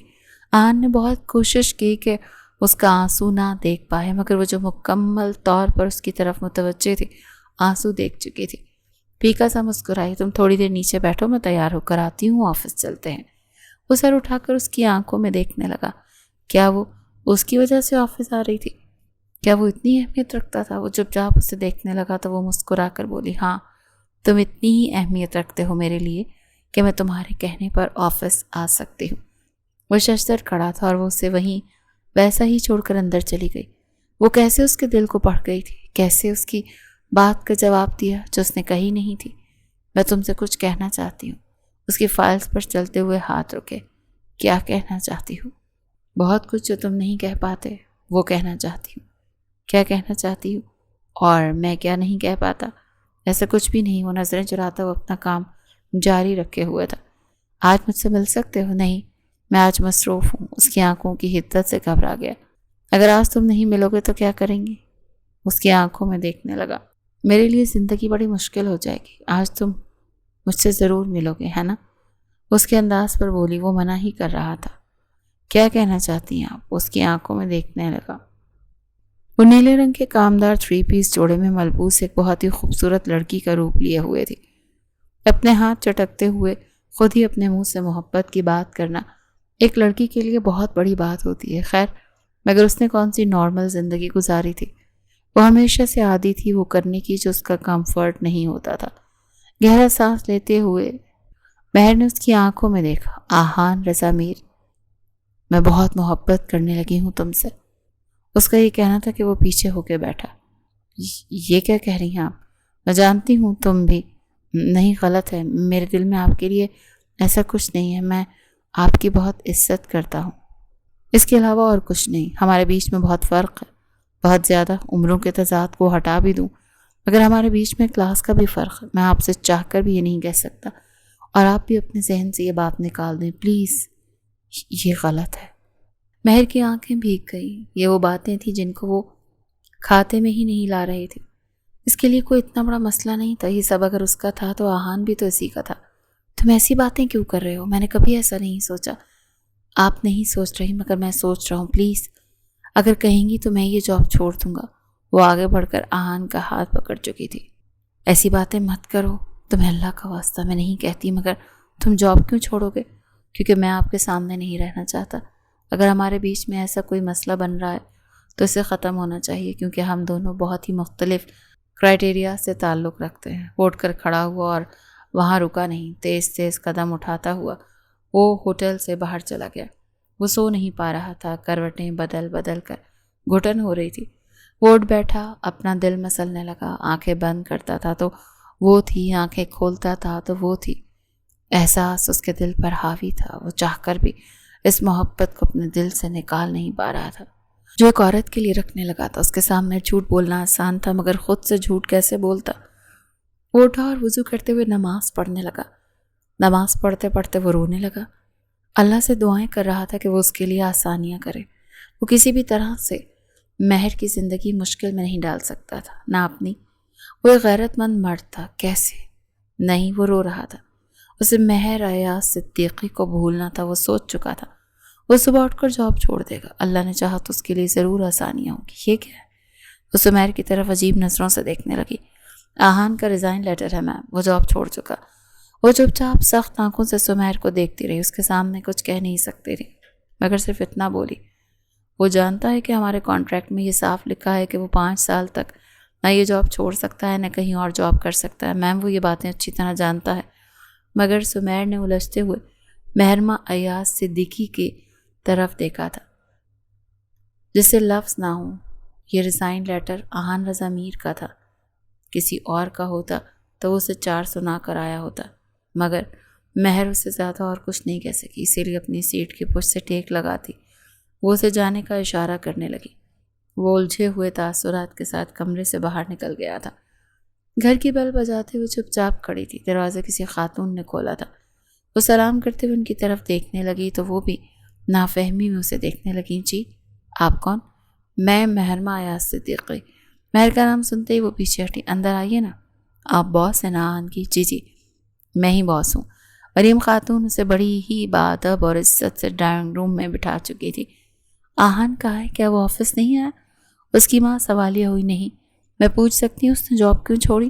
آہن نے بہت کوشش کی کہ اس کا آنسو نہ دیکھ پائے، مگر وہ جو مکمل طور پر اس کی طرف متوجہ تھی آنسو دیکھ چکی تھی۔ پھیکا سا مسکرائی۔ تم تھوڑی دیر نیچے بیٹھو، میں تیار ہو کر آتی ہوں، آفس چلتے ہیں۔ وہ سر اٹھا کر اس کی آنکھوں میں دیکھنے لگا۔ کیا وہ اس کی وجہ سے آفس آ رہی تھی؟ کیا وہ اتنی اہمیت رکھتا تھا؟ وہ چپ چاپ اسے دیکھنے لگا تو وہ مسکرا کر بولی، ہاں، تم اتنی ہی اہمیت رکھتے ہو میرے لیے کہ میں تمہارے کہنے پر آفس آ سکتی ہوں۔ وہ ششدر کھڑا تھا اور وہ اسے وہیں ویسا ہی چھوڑ کر اندر چلی گئی۔ وہ کیسے اس کے دل کو پڑھ گئی تھی، کیسے اس کی بات کا جواب دیا جو اس نے کہی نہیں تھی۔ میں تم سے کچھ کہنا چاہتی ہوں۔ اس کی فائلز پر چلتے ہوئے ہاتھ رکے۔ کیا کہنا چاہتی ہوں؟ بہت کچھ جو تم نہیں کہہ پاتے وہ کہنا چاہتی ہوں۔ کیا کہنا چاہتی ہوں؟ اور میں کیا نہیں کہہ پاتا؟ ایسا کچھ بھی نہیں۔ وہ نظریں چراتا وہ اپنا کام جاری رکھے ہوئے تھا۔ آج مجھ سے مل سکتے ہو؟ نہیں، میں آج مصروف ہوں۔ اس کی آنکھوں کی حدت سے گھبرا گیا۔ اگر آج تم نہیں ملو گے تو کیا کریں گی؟ اس کی آنکھوں میں دیکھنے لگا۔ میرے لیے زندگی بڑی مشکل ہو جائے گی۔ آج تم مجھ سے ضرور ملو گے، ہے نا؟ اس کے انداز پر بولی۔ وہ منع ہی کر رہا تھا۔ کیا کہنا چاہتی ہیں آپ؟ اس کی آنکھوں میں دیکھنے لگا۔ وہ نیلے رنگ کے کامدار 3 پیس جوڑے میں ملبوس ایک بہت ہی خوبصورت لڑکی کا روپ لیے ہوئے تھی۔ اپنے ہاتھ چٹکتے ہوئے خود ہی اپنے منہ سے محبت کی بات کرنا ایک لڑکی کے لیے بہت بڑی بات ہوتی ہے۔ خیر، مگر اس نے کون سی نارمل زندگی گزاری تھی؟ وہ ہمیشہ سے عادی تھی وہ کرنے کی جو اس کا کمفرٹ نہیں ہوتا تھا۔ گہرا سانس لیتے ہوئے مہر نے اس کی آنکھوں میں دیکھا۔ آہان رضا میر، میں بہت محبت کرنے لگی ہوں تم سے۔ اس کا یہ کہنا تھا کہ وہ پیچھے ہو کے بیٹھا۔ یہ کیا کہہ رہی ہیں آپ؟ میں جانتی ہوں تم بھی۔ نہیں، غلط ہے، میرے دل میں آپ کے لیے ایسا کچھ نہیں ہے۔ میں آپ کی بہت عزت کرتا ہوں، اس کے علاوہ اور کچھ نہیں۔ ہمارے بیچ میں بہت فرق ہے، بہت زیادہ۔ عمروں کے تضاد کو ہٹا بھی دوں مگر ہمارے بیچ میں کلاس کا بھی فرق ہے۔ میں آپ سے چاہ کر بھی یہ نہیں کہہ سکتا، اور آپ بھی اپنے ذہن سے یہ بات نکال دیں پلیز۔ یہ غلط ہے۔ مہر کی آنکھیں بھیگ گئیں۔ یہ وہ باتیں تھیں جن کو وہ کھاتے میں ہی نہیں لا رہی تھی۔ اس کے لیے کوئی اتنا بڑا مسئلہ نہیں تھا۔ یہ سب اگر اس کا تھا تو آہان بھی تو اسی کا تھا۔ تم ایسی باتیں کیوں کر رہے ہو؟ میں نے کبھی ایسا نہیں سوچا۔ آپ نہیں سوچ رہی مگر میں سوچ رہا ہوں۔ پلیز، اگر کہیں گی تو میں یہ جاب چھوڑ دوں گا۔ وہ آگے بڑھ کر آہان کا ہاتھ پکڑ چکی تھی۔ ایسی باتیں مت کرو، تمہیں اللہ کا واسطہ میں نہیں کہتی، مگر تم جاب کیوں چھوڑو گے؟ کیونکہ میں آپ کے سامنے نہیں رہنا چاہتا۔ اگر ہمارے بیچ میں ایسا کوئی مسئلہ بن رہا ہے تو اسے ختم ہونا چاہیے، کیونکہ ہم دونوں بہت ہی مختلف کرائٹیریا سے تعلق رکھتے ہیں۔ اٹھ کر کھڑا ہوا اور وہاں رکا نہیں۔ تیز تیز قدم اٹھاتا ہوا وہ ہوٹل سے باہر چلا گیا۔ وہ سو نہیں پا رہا تھا۔ کروٹیں بدل بدل کر گھٹن ہو رہی تھی۔ وہ اٹھ بیٹھا، اپنا دل مسلنے لگا، آنکھیں بند کرتا تھا تو وہ تھی، آنکھیں کھولتا تھا تو وہ تھی۔ احساس اس کے دل پر حاوی تھا، وہ چاہ کر بھی اس محبت کو اپنے دل سے نکال نہیں پا رہا تھا جو ایک عورت کے لیے رکھنے لگا تھا۔ اس کے سامنے جھوٹ بولنا آسان تھا، مگر خود سے جھوٹ کیسے بولتا؟ وہ اٹھا اور وضو کرتے ہوئے نماز پڑھنے لگا۔ نماز پڑھتے پڑھتے وہ رونے لگا، اللہ سے دعائیں کر رہا تھا کہ وہ اس کے لیے آسانیاں کرے۔ وہ کسی بھی طرح سے مہر کی زندگی مشکل میں نہیں ڈال سکتا تھا، نہ اپنی۔ وہ ایک غیرت مند مرد تھا، کیسے؟ نہیں، وہ رو رہا تھا۔ اسے مہر ایاز صدیقی کو بھولنا تھا، وہ سوچ چکا تھا وہ صبح اٹھ کر جاب چھوڑ دے گا، اللہ نے چاہا تو اس کے لیے ضرور آسانیاں ہوں گی۔ یہ کیا ہے؟ وہ سمیر کی طرف عجیب نظروں سے دیکھنے لگی۔ آہان کا ریزائن لیٹر ہے میم، وہ جاب چھوڑ چکا۔ وہ چپ چاپ سخت آنکھوں سے سمیر کو دیکھتی رہی، اس کے سامنے کچھ کہہ نہیں سکتی رہی، مگر صرف اتنا بولی، وہ جانتا ہے کہ ہمارے کانٹریکٹ میں یہ صاف لکھا ہے کہ وہ 5 سال تک نہ یہ جاب چھوڑ سکتا ہے نہ کہیں اور جاب کر سکتا ہے۔ میم وہ یہ باتیں اچھی طرح جانتا ہے، مگر سمیر نے الجھتے ہوئے مہرمہ ایاز صدیقی کی طرف دیکھا تھا جس سے لفظ نہ ہوں۔ یہ ریزائن لیٹر آہان رضا میر کا تھا، کسی اور کا ہوتا تو وہ اسے 4 سنا کر آیا ہوتا، مگر مہر اس سے زیادہ اور کچھ نہیں کہہ سکی، اسی لیے اپنی سیٹ کی پشت سے ٹیک لگاتی وہ اسے جانے کا اشارہ کرنے لگی۔ وہ الجھے ہوئے تاثرات کے ساتھ کمرے سے باہر نکل گیا تھا۔ گھر کی بیل بجاتے ہوئے چپ چاپ کھڑی تھی، دروازہ کسی خاتون نے کھولا تھا۔ وہ سلام کرتے ہوئے ان کی طرف دیکھنے لگی تو وہ بھی نافہمی میں اسے دیکھنے لگی۔ جی آپ کون؟ میں مہرمہ ایاز صدیقی۔ مہر کا نام سنتے ہی وہ پیچھے ہٹی۔ اندر آئیے نا، آپ باس ہیں نا آہان کی؟ جی جی میں ہی باس ہوں۔ مریم خاتون اسے بڑی ہی بادب اور عزت سے ڈرائنگ روم میں بٹھا چکی تھی۔ آہان کہا ہے، کیا وہ آفس نہیں آیا؟ اس کی ماں سوالیہ ہوئی۔ نہیں، میں پوچھ سکتی ہوں اس نے جاب کیوں چھوڑی؟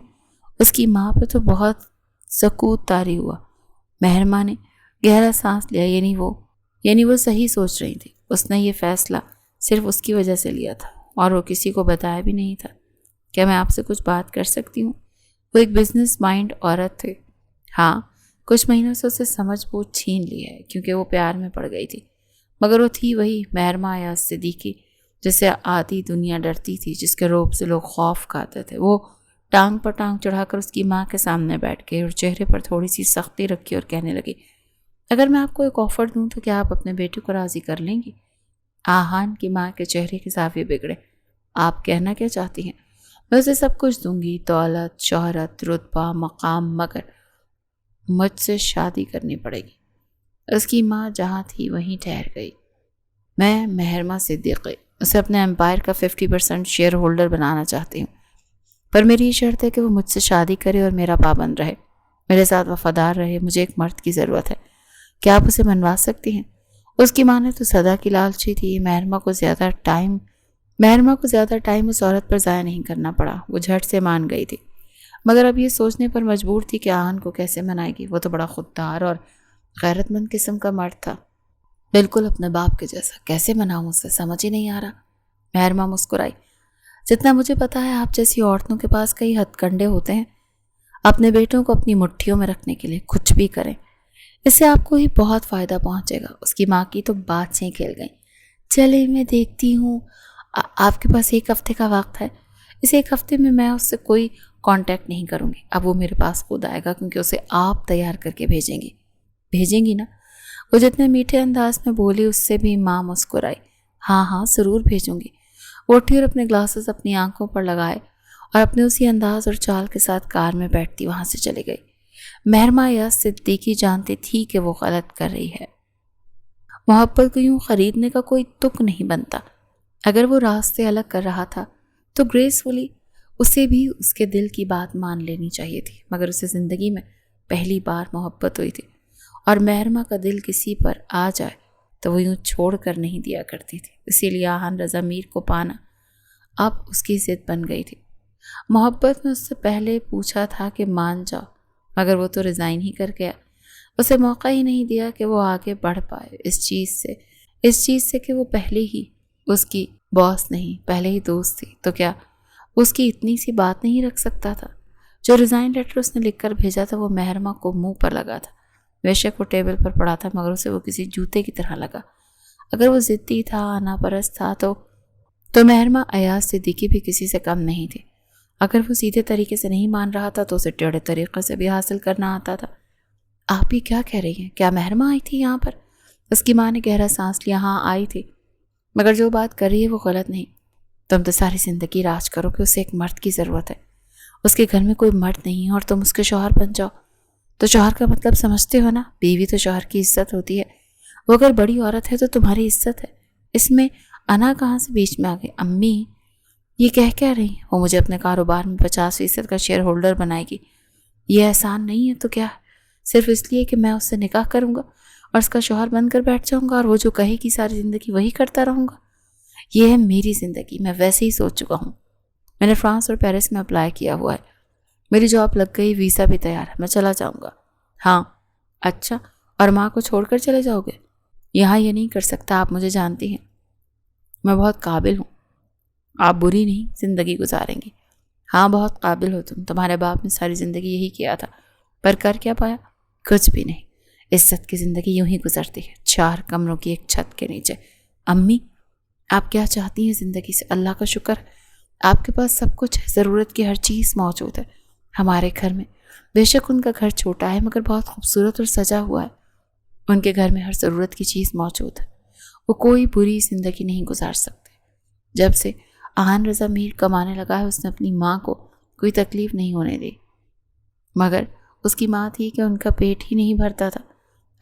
اس کی ماں پہ تو بہت سکوت طاری ہوا۔ مہرمہ نے گہرا سانس لیا، یعنی وہ صحیح سوچ رہی تھی، اس نے یہ فیصلہ صرف اس کی وجہ سے لیا تھا اور وہ کسی کو بتایا بھی نہیں تھا۔ کیا میں آپ سے کچھ بات کر سکتی ہوں؟ وہ ایک بزنس مائنڈ عورت تھی۔ ہاں، کچھ مہینوں سے اسے سمجھ بوجھ چھین لی ہے کیونکہ وہ پیار میں پڑ گئی تھی، مگر وہ تھی وہی مہرمہ ایاز صدیقی جس سے آدھی دنیا ڈرتی تھی، جس کے روب سے لوگ خوف کھاتے تھے۔ وہ ٹانگ پر ٹانگ چڑھا کر اس کی ماں کے سامنے بیٹھ گئی اور چہرے پر تھوڑی سی سختی رکھی اور کہنے لگی، اگر میں آپ کو ایک آفر دوں تو کیا آپ اپنے بیٹے کو راضی کر لیں گی؟ آہان کی ماں کے چہرے کے زاویے بگڑے۔ آپ کہنا کیا چاہتی ہیں؟ میں اسے سب کچھ دوں گی، دولت، شہرت، رتبہ، مقام، مگر مجھ سے شادی کرنی پڑے گی۔ اس کی ماں جہاں تھی وہیں ٹھہر گئی۔ میں مہرمہ صدیقی اسے اپنے امپائر کا 50% شیئر ہولڈر بنانا چاہتی ہوں، پر میری یہ شرط ہے کہ وہ مجھ سے شادی کرے اور میرا پابند رہے، میرے ساتھ وفادار رہے۔ مجھے ایک مرد کی ضرورت ہے، کیا آپ اسے منوا سکتی ہیں؟ اس کی ماں نے تو صدا کی لالچی تھی۔ مہرمہ کو زیادہ ٹائم اس عورت پر ضائع نہیں کرنا پڑا، وہ جھٹ سے مان گئی تھی، مگر اب یہ سوچنے پر مجبور تھی کہ آہان کو کیسے منائے گی۔ وہ تو بڑا خوددار اور غیرت مند قسم کا مرد تھا، بالکل اپنے باپ کے جیسا، کیسے مناؤں اسے؟ سمجھ ہی نہیں آ رہا۔ مہرمہ مسکرائی، جتنا مجھے پتا ہے آپ جیسی عورتوں کے پاس کئی ہتھ کنڈے ہوتے ہیں، اپنے بیٹوں کو اپنی مٹھیوں میں رکھنے کے لیے کچھ بھی کریں، اس سے آپ کو ہی بہت فائدہ پہنچے گا۔ اس کی ماں کی تو باتیں کھل گئیں۔ چلے میں دیکھتی ہوں، آپ کے پاس 1 ہفتے کا وقت ہے، اس 1 ہفتے میں میں اس سے کوئی کانٹیکٹ نہیں کروں گی۔ اب وہ میرے پاس خود آئے گا کیونکہ اسے آپ تیار کر کے بھیجیں گی نا؟ وہ جتنے میٹھے انداز میں بولی اس سے بھی ماں مسکرائی۔ ہاں ضرور بھیجوں گی۔ وہ اٹھی اور اپنے گلاسز اپنی آنکھوں پر لگائے اور اپنے اسی انداز اور چال کے ساتھ کار میں بیٹھتی وہاں سے چلی گئی۔ مہرمہ ایاز صدیقی جانتی تھی کہ وہ غلط کر رہی ہے۔ محبت کو یوں خریدنے کا کوئی تک نہیں بنتا۔ اگر وہ راستے الگ کر رہا تھا تو گریسفلی اسے بھی اس کے دل کی بات مان لینی چاہیے تھی، مگر اسے زندگی میں پہلی بار محبت ہوئی تھی اور مہرمہ کا دل کسی پر آ جائے تو وہ یوں چھوڑ کر نہیں دیا کرتی تھی۔ اسی لیے آہان رضا میر کو پانا اب اس کی ضد بن گئی تھی۔ محبت میں اس سے پہلے پوچھا تھا کہ مان جاؤ، مگر وہ تو ریزائن ہی کر گیا۔ اسے موقع ہی نہیں دیا کہ وہ آگے بڑھ پائے اس چیز سے کہ وہ پہلے ہی اس کی باس نہیں، پہلے ہی دوست تھی۔ تو کیا اس کی اتنی سی بات نہیں رکھ سکتا تھا؟ جو ریزائن لیٹر اس نے لکھ کر بھیجا تھا وہ مہرمہ کو منہ پر لگا تھا۔ بے شک وہ ٹیبل پر پڑا تھا، مگر اسے وہ کسی جوتے کی طرح لگا۔ اگر وہ ضدی تھا، ناپرست تھا تو مہرماں ایاز صدیقی بھی کسی سے کم نہیں تھی۔ اگر وہ سیدھے طریقے سے نہیں مان رہا تھا تو اسے ٹیڑھے طریقے سے بھی حاصل کرنا آتا تھا۔ آپ یہ کیا کہہ رہی ہیں؟ کیا مہرماں آئی تھی یہاں پر؟ اس کی ماں نے گہرا سانس لیا۔ ہاں آئی تھی، مگر جو بات کر رہی ہے وہ غلط نہیں۔ تم تو ساری زندگی راج کرو کہ اسے ایک مرد کی ضرورت ہے، اس کے گھر میں کوئی مرد نہیں ہے اور تم اس کے شوہر بن جاؤ۔ تو شوہر کا مطلب سمجھتے ہو نا؟ بیوی تو شوہر کی عزت ہوتی ہے، وہ اگر بڑی عورت ہے تو تمہاری عزت ہے۔ اس میں انا کہاں سے بیچ میں آ گئی؟ امی یہ کہہ رہی ہیں وہ مجھے اپنے کاروبار میں 50% کا شیئر ہولڈر بنائے گی۔ یہ احسان نہیں ہے تو کیا ہے؟ صرف اس لیے کہ میں اس سے نکاح کروں گا اور اس کا شوہر بن کر بیٹھ جاؤں گا اور وہ جو کہے گی ساری زندگی وہی کرتا رہوں گا؟ یہ ہے میری زندگی، میں ویسے ہی سوچ چکا ہوں۔ میں نے فرانس اور پیرس میں اپلائی کیا ہوا ہے، میری جاب لگ گئی، ویزا بھی تیار ہے، میں چلا جاؤں گا۔ ہاں اچھا، اور ماں کو چھوڑ کر چلے جاؤ گے؟ یہاں یہ نہیں کر سکتا، آپ مجھے جانتی ہیں، میں بہت قابل ہوں۔ آپ بری نہیں زندگی گزاریں گی۔ ہاں بہت قابل ہو تم، تمہارے باپ نے ساری زندگی یہی کیا تھا، پر کر کیا پایا؟ کچھ بھی نہیں۔ عزت کی زندگی یوں ہی گزرتی ہے، 4 کمروں کی ایک چھت کے نیچے۔ امی آپ کیا چاہتی ہیں زندگی سے؟ اللہ کا شکر آپ کے پاس سب کچھ ہے، ضرورت کی ہر چیز موجود ہے ہمارے گھر میں۔ بے شک ان کا گھر چھوٹا ہے مگر بہت خوبصورت اور سجا ہوا ہے۔ ان کے گھر میں ہر ضرورت کی چیز موجود ہے، وہ کوئی بری زندگی نہیں گزار سکتے۔ جب سے آہن رضا میر کمانے لگا ہے اس نے اپنی ماں کو کوئی تکلیف نہیں ہونے دی، مگر اس کی ماں تھی کہ ان کا پیٹ ہی نہیں بھرتا تھا۔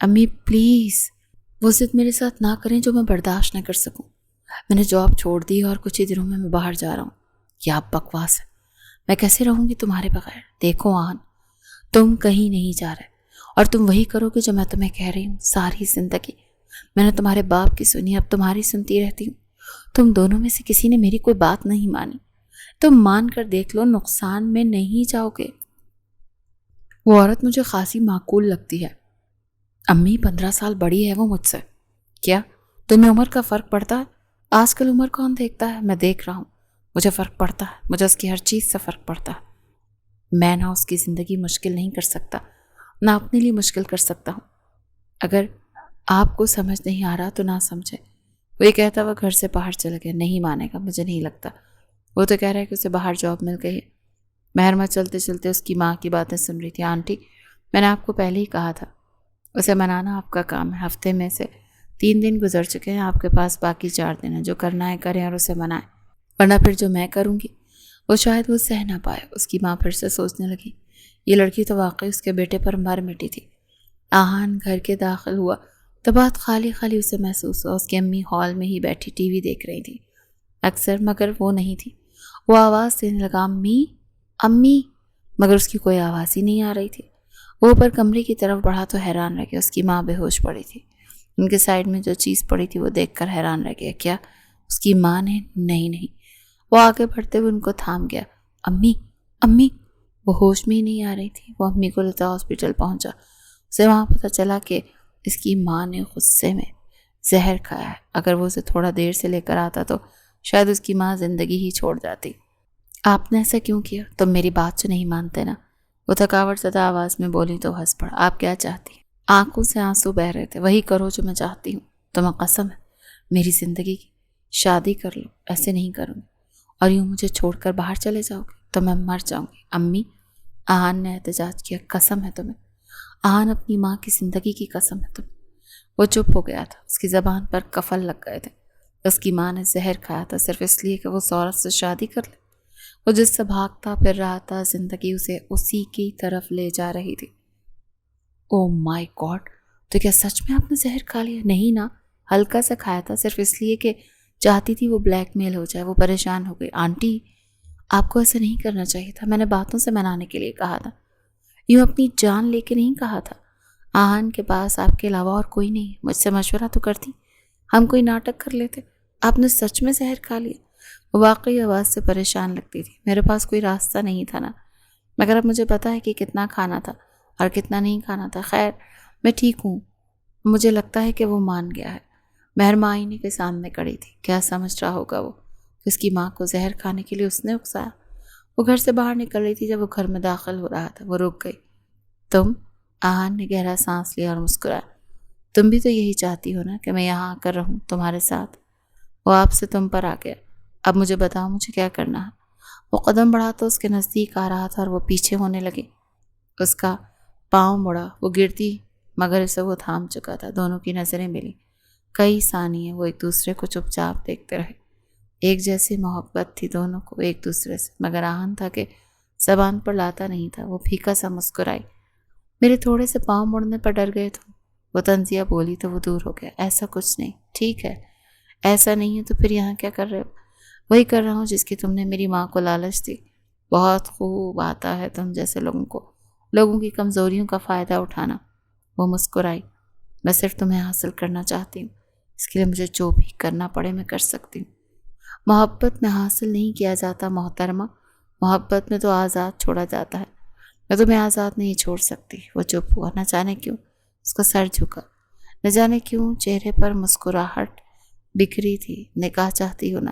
امی پلیز وہ ضد میرے ساتھ نہ کریں جو میں برداشت نہ کر سکوں۔ میں نے جاب چھوڑ دی اور کچھ ہی دنوں میں باہر جا رہا ہوں۔ کیا بکواس ہے، میں کیسے رہوں گی تمہارے بغیر؟ دیکھو آہن تم کہیں نہیں جا رہے اور تم وہی کرو گے جو میں تمہیں کہہ رہی ہوں۔ ساری زندگی میں نے تمہارے باپ کی سنی، اب تمہاری سنتی رہتی ہوں۔ تم دونوں میں سے کسی نے میری کوئی بات نہیں مانی، تم مان کر دیکھ لو، نقصان میں نہیں جاؤ گے۔ وہ عورت مجھے خاصی معقول لگتی ہے۔ امی 15 سال بڑی ہے وہ مجھ سے۔ کیا تمہیں عمر کا فرق پڑتا ہے؟ آج کل عمر کون دیکھتا ہے؟ میں دیکھ رہا ہوں، مجھے فرق پڑتا ہے، مجھے اس کی ہر چیز سے فرق پڑتا ہے۔ میں نہ اس کی زندگی مشکل نہیں کر سکتا، نہ اپنے لیے مشکل کر سکتا ہوں۔ اگر آپ کو سمجھ نہیں آ رہا تو نہ سمجھے۔ وہ یہ کہتا وہ گھر سے باہر چلا گیا۔ نہیں مانے گا، مجھے نہیں لگتا۔ وہ تو کہہ رہا ہے کہ اسے باہر جاب مل گئی ہے۔ مہرماں چلتے چلتے اس کی ماں کی باتیں سن رہی تھی۔ آنٹی میں نے آپ کو پہلے ہی کہا تھا، اسے منانا آپ کا کام ہے۔ ہفتے میں سے 3 دن گزر چکے ہیں، آپ کے پاس باقی 4 دن ہیں، جو کرنا ہے کریں اور اسے منائیں، ورنہ پھر جو میں کروں گی وہ شاید وہ سہ نہ پائے۔ اس کی ماں پھر سے سوچنے لگی، یہ لڑکی تو واقعی اس کے بیٹے پر مر مٹی تھی۔ آہان گھر کے داخل ہوا تو بہت خالی خالی اسے محسوس ہوا۔ اس کی امی ہال میں ہی بیٹھی ٹی وی دیکھ رہی تھی اکثر، مگر وہ نہیں تھی۔ وہ آواز دینے لگا، امی امی، مگر اس کی کوئی آواز ہی نہیں آ رہی تھی۔ وہ اوپر کمرے کی طرف بڑھا تو حیران رہ گیا، اس کی ماں بے ہوش پڑی تھی۔ ان کے سائڈ میں جو چیز پڑی تھی وہ دیکھ کر حیران رہ گیا۔ کیا اس کی ماں نے؟ نہیں۔ وہ آگے بڑھتے ہوئے ان کو تھام گیا۔ امی امی، وہ ہوش میں ہی نہیں آ رہی تھی۔ وہ امی کو لیتا ہاسپٹل پہنچا۔ اسے وہاں پتہ چلا کہ اس کی ماں نے غصے میں زہر کھایا ہے۔ اگر وہ اسے تھوڑا دیر سے لے کر آتا تو شاید اس کی ماں زندگی ہی چھوڑ جاتی۔ آپ نے ایسا کیوں کیا؟ تم میری بات تو نہیں مانتے نا؟ وہ تھکاوٹ زدہ آواز میں بولی تو ہنس پڑا۔ آپ کیا چاہتی ہیں؟ آنکھوں سے آنسو بہ رہے تھے۔ وہی کرو جو میں چاہتی ہوں، تمہیں قسم ہے میری زندگی کی۔ شادی کر لو، ایسے نہیں کروں گی، اور یوں مجھے چھوڑ کر باہر چلے جاؤ گے تو میں مر جاؤں گی۔ امی، آہان نے احتجاج کیا، قسم ہے تمہیں؟ آہان اپنی ماں کی زندگی کی قسم ہے تمہیں؟ وہ چپ ہو گیا تھا، اس کی زبان پر قفل لگ گئے تھے۔ اس کی ماں نے زہر کھایا تھا صرف اس لیے کہ وہ اس عورت سے شادی کر لے۔ وہ جس سے بھاگتا پھر رہا تھا، زندگی اسے اسی کی طرف لے جا رہی تھی۔ او مائی گاڈ، تو کیا سچ میں آپ نے زہر کھا لیا؟ نہیں نا، ہلکا سا کھایا تھا، صرف اس لیے کہ چاہتی تھی وہ بلیک میل ہو جائے۔ وہ پریشان ہو گئی۔ آنٹی آپ کو ایسا نہیں کرنا چاہیے تھا، میں نے باتوں سے منانے کے لیے کہا تھا، یوں اپنی جان لے کے نہیں کہا تھا۔ آہان کے پاس آپ کے علاوہ اور کوئی نہیں، مجھ سے مشورہ تو کرتی، ہم کوئی ناٹک کر لیتے۔ آپ نے سچ میں زہر کھا لیا؟ وہ واقعی آواز سے پریشان لگتی تھی۔ میرے پاس کوئی راستہ نہیں تھا نا، مگر اب مجھے پتا ہے کہ کتنا کھانا تھا اور کتنا نہیں کھانا تھا۔ خیر میں ٹھیک ہوں، مجھے لگتا ہے کہ وہ مان گیا ہے۔ مہرماں آئینے کے سامنے کھڑی تھی۔ کیا سمجھ رہا ہوگا وہ کہ اس کی ماں کو زہر کھانے کے لیے اس نے اکسایا؟ وہ گھر سے باہر نکل رہی تھی، جب وہ گھر میں داخل ہو رہا تھا وہ رک گئی۔ تم؟ آہان نے گہرا سانس لیا اور مسکرایا۔ تم بھی تو یہی چاہتی ہو نا کہ میں یہاں آ کر رہوں تمہارے ساتھ؟ وہ آپ سے تم پر آ گیا۔ اب مجھے بتاؤ مجھے کیا کرنا ہے؟ وہ قدم بڑھا تو اس کے نزدیک آ رہا تھا اور وہ پیچھے ہونے لگے۔ اس کا پاؤں مڑا، وہ گرتی مگر اسے وہ تھام چکا تھا۔ دونوں کی نظریں ملی۔ کئی ثانیے وہ ایک دوسرے کو چپ چاپ دیکھتے رہے۔ ایک جیسی محبت تھی دونوں کو ایک دوسرے سے، مگر آہن تھا کہ زبان پر لاتا نہیں تھا۔ وہ پھیکا سا مسکرائی۔ میرے تھوڑے سے پاؤں مڑنے پر ڈر گئے تم؟ وہ تنزیہ بولی تو وہ دور ہو گیا۔ ایسا کچھ نہیں، ٹھیک ہے ایسا نہیں ہے تو پھر یہاں کیا کر رہے ہو؟ وہی کر رہا ہوں جس کی تم نے میری ماں کو لالچ دی۔ بہت خوب آتا ہے تم جیسے لوگوں کی کمزوریوں کا فائدہ اٹھانا۔ وہ مسکرائی۔ میں صرف تمہیں حاصل کرنا چاہتی ہوں، اس کے لیے مجھے جو بھی کرنا پڑے میں کر سکتی ہوں۔ محبت میں حاصل نہیں کیا جاتا محترمہ، محبت میں تو آزاد چھوڑا جاتا ہے۔ میں تمہیں آزاد نہیں چھوڑ سکتی۔ وہ چپ ہوا، نہ جانے کیوں اس کا سر جھکا، نہ جانے کیوں چہرے پر مسکراہٹ بکھری تھی۔ نکاح چاہتی ہو نا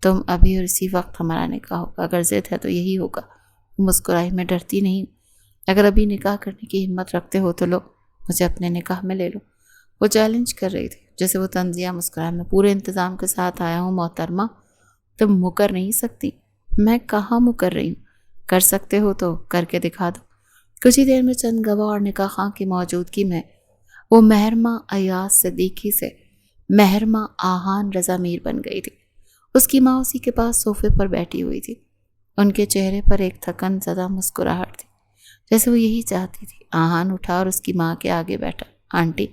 تم؟ ابھی اور اسی وقت ہمارا نکاح ہوگا، اگر ضد ہے تو یہی ہوگا۔ وہ مسکرائی۔ میں ڈرتی نہیں ہوں، اگر ابھی نکاح کرنے کی ہمت رکھتے ہو تو لو، مجھے اپنے نکاح میں لے لو۔ وہ چیلنج کر رہی تھی۔ جیسے وہ تنزیہ مسکرایا۔ میں پورے انتظام کے ساتھ آیا ہوں محترمہ، تم مکر نہیں سکتی۔ میں کہاں مکر رہی ہوں؟ کر سکتے ہو تو کر کے دکھا دو۔ کچھ ہی دیر میں چند گواہ اور نکاح خواں کی موجودگی میں وہ مہرماں ایاز صدیقی سے مہرماں آہان رضا میر بن گئی تھی۔ اس کی ماں اسی کے پاس صوفے پر بیٹھی ہوئی تھی۔ ان کے چہرے پر ایک تھکن زدہ مسکراہٹ تھی، جیسے وہ یہی چاہتی تھی۔ آہان اٹھا اور اس کی ماں کے آگے بیٹھا۔ آنٹی،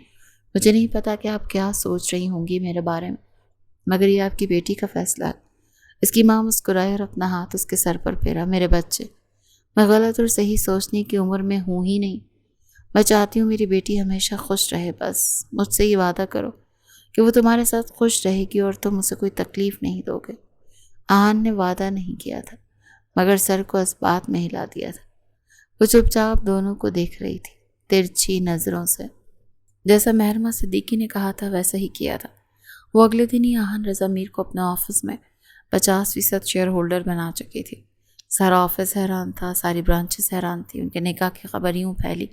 مجھے نہیں پتا کہ آپ کیا سوچ رہی ہوں گی میرے بارے میں، مگر یہ آپ کی بیٹی کا فیصلہ ہے۔ اس کی ماں مسکرائی اور اپنا ہاتھ اس کے سر پر پھیرا۔ میرے بچے، میں غلط اور صحیح سوچنے کی عمر میں ہوں ہی نہیں۔ میں چاہتی ہوں میری بیٹی ہمیشہ خوش رہے، بس مجھ سے یہ وعدہ کرو کہ وہ تمہارے ساتھ خوش رہے گی اور تم اسے کوئی تکلیف نہیں دو گے۔ آہان نے وعدہ نہیں کیا تھا، مگر سر کو اس بات میں ہلا دیا تھا۔ وہ چپ چاپ دونوں کو دیکھ رہی تھی، ترچھی نظروں سے۔ جیسا مہرماں صدیقی نے کہا تھا ویسا ہی کیا تھا۔ وہ اگلے دن ہی آہن رضا میر کو اپنے آفس میں 50% شیئر ہولڈر بنا چکی تھی۔ سارا آفس حیران تھا، ساری برانچز حیران تھی۔ ان کے نکاح کی خبر یوں پھیلی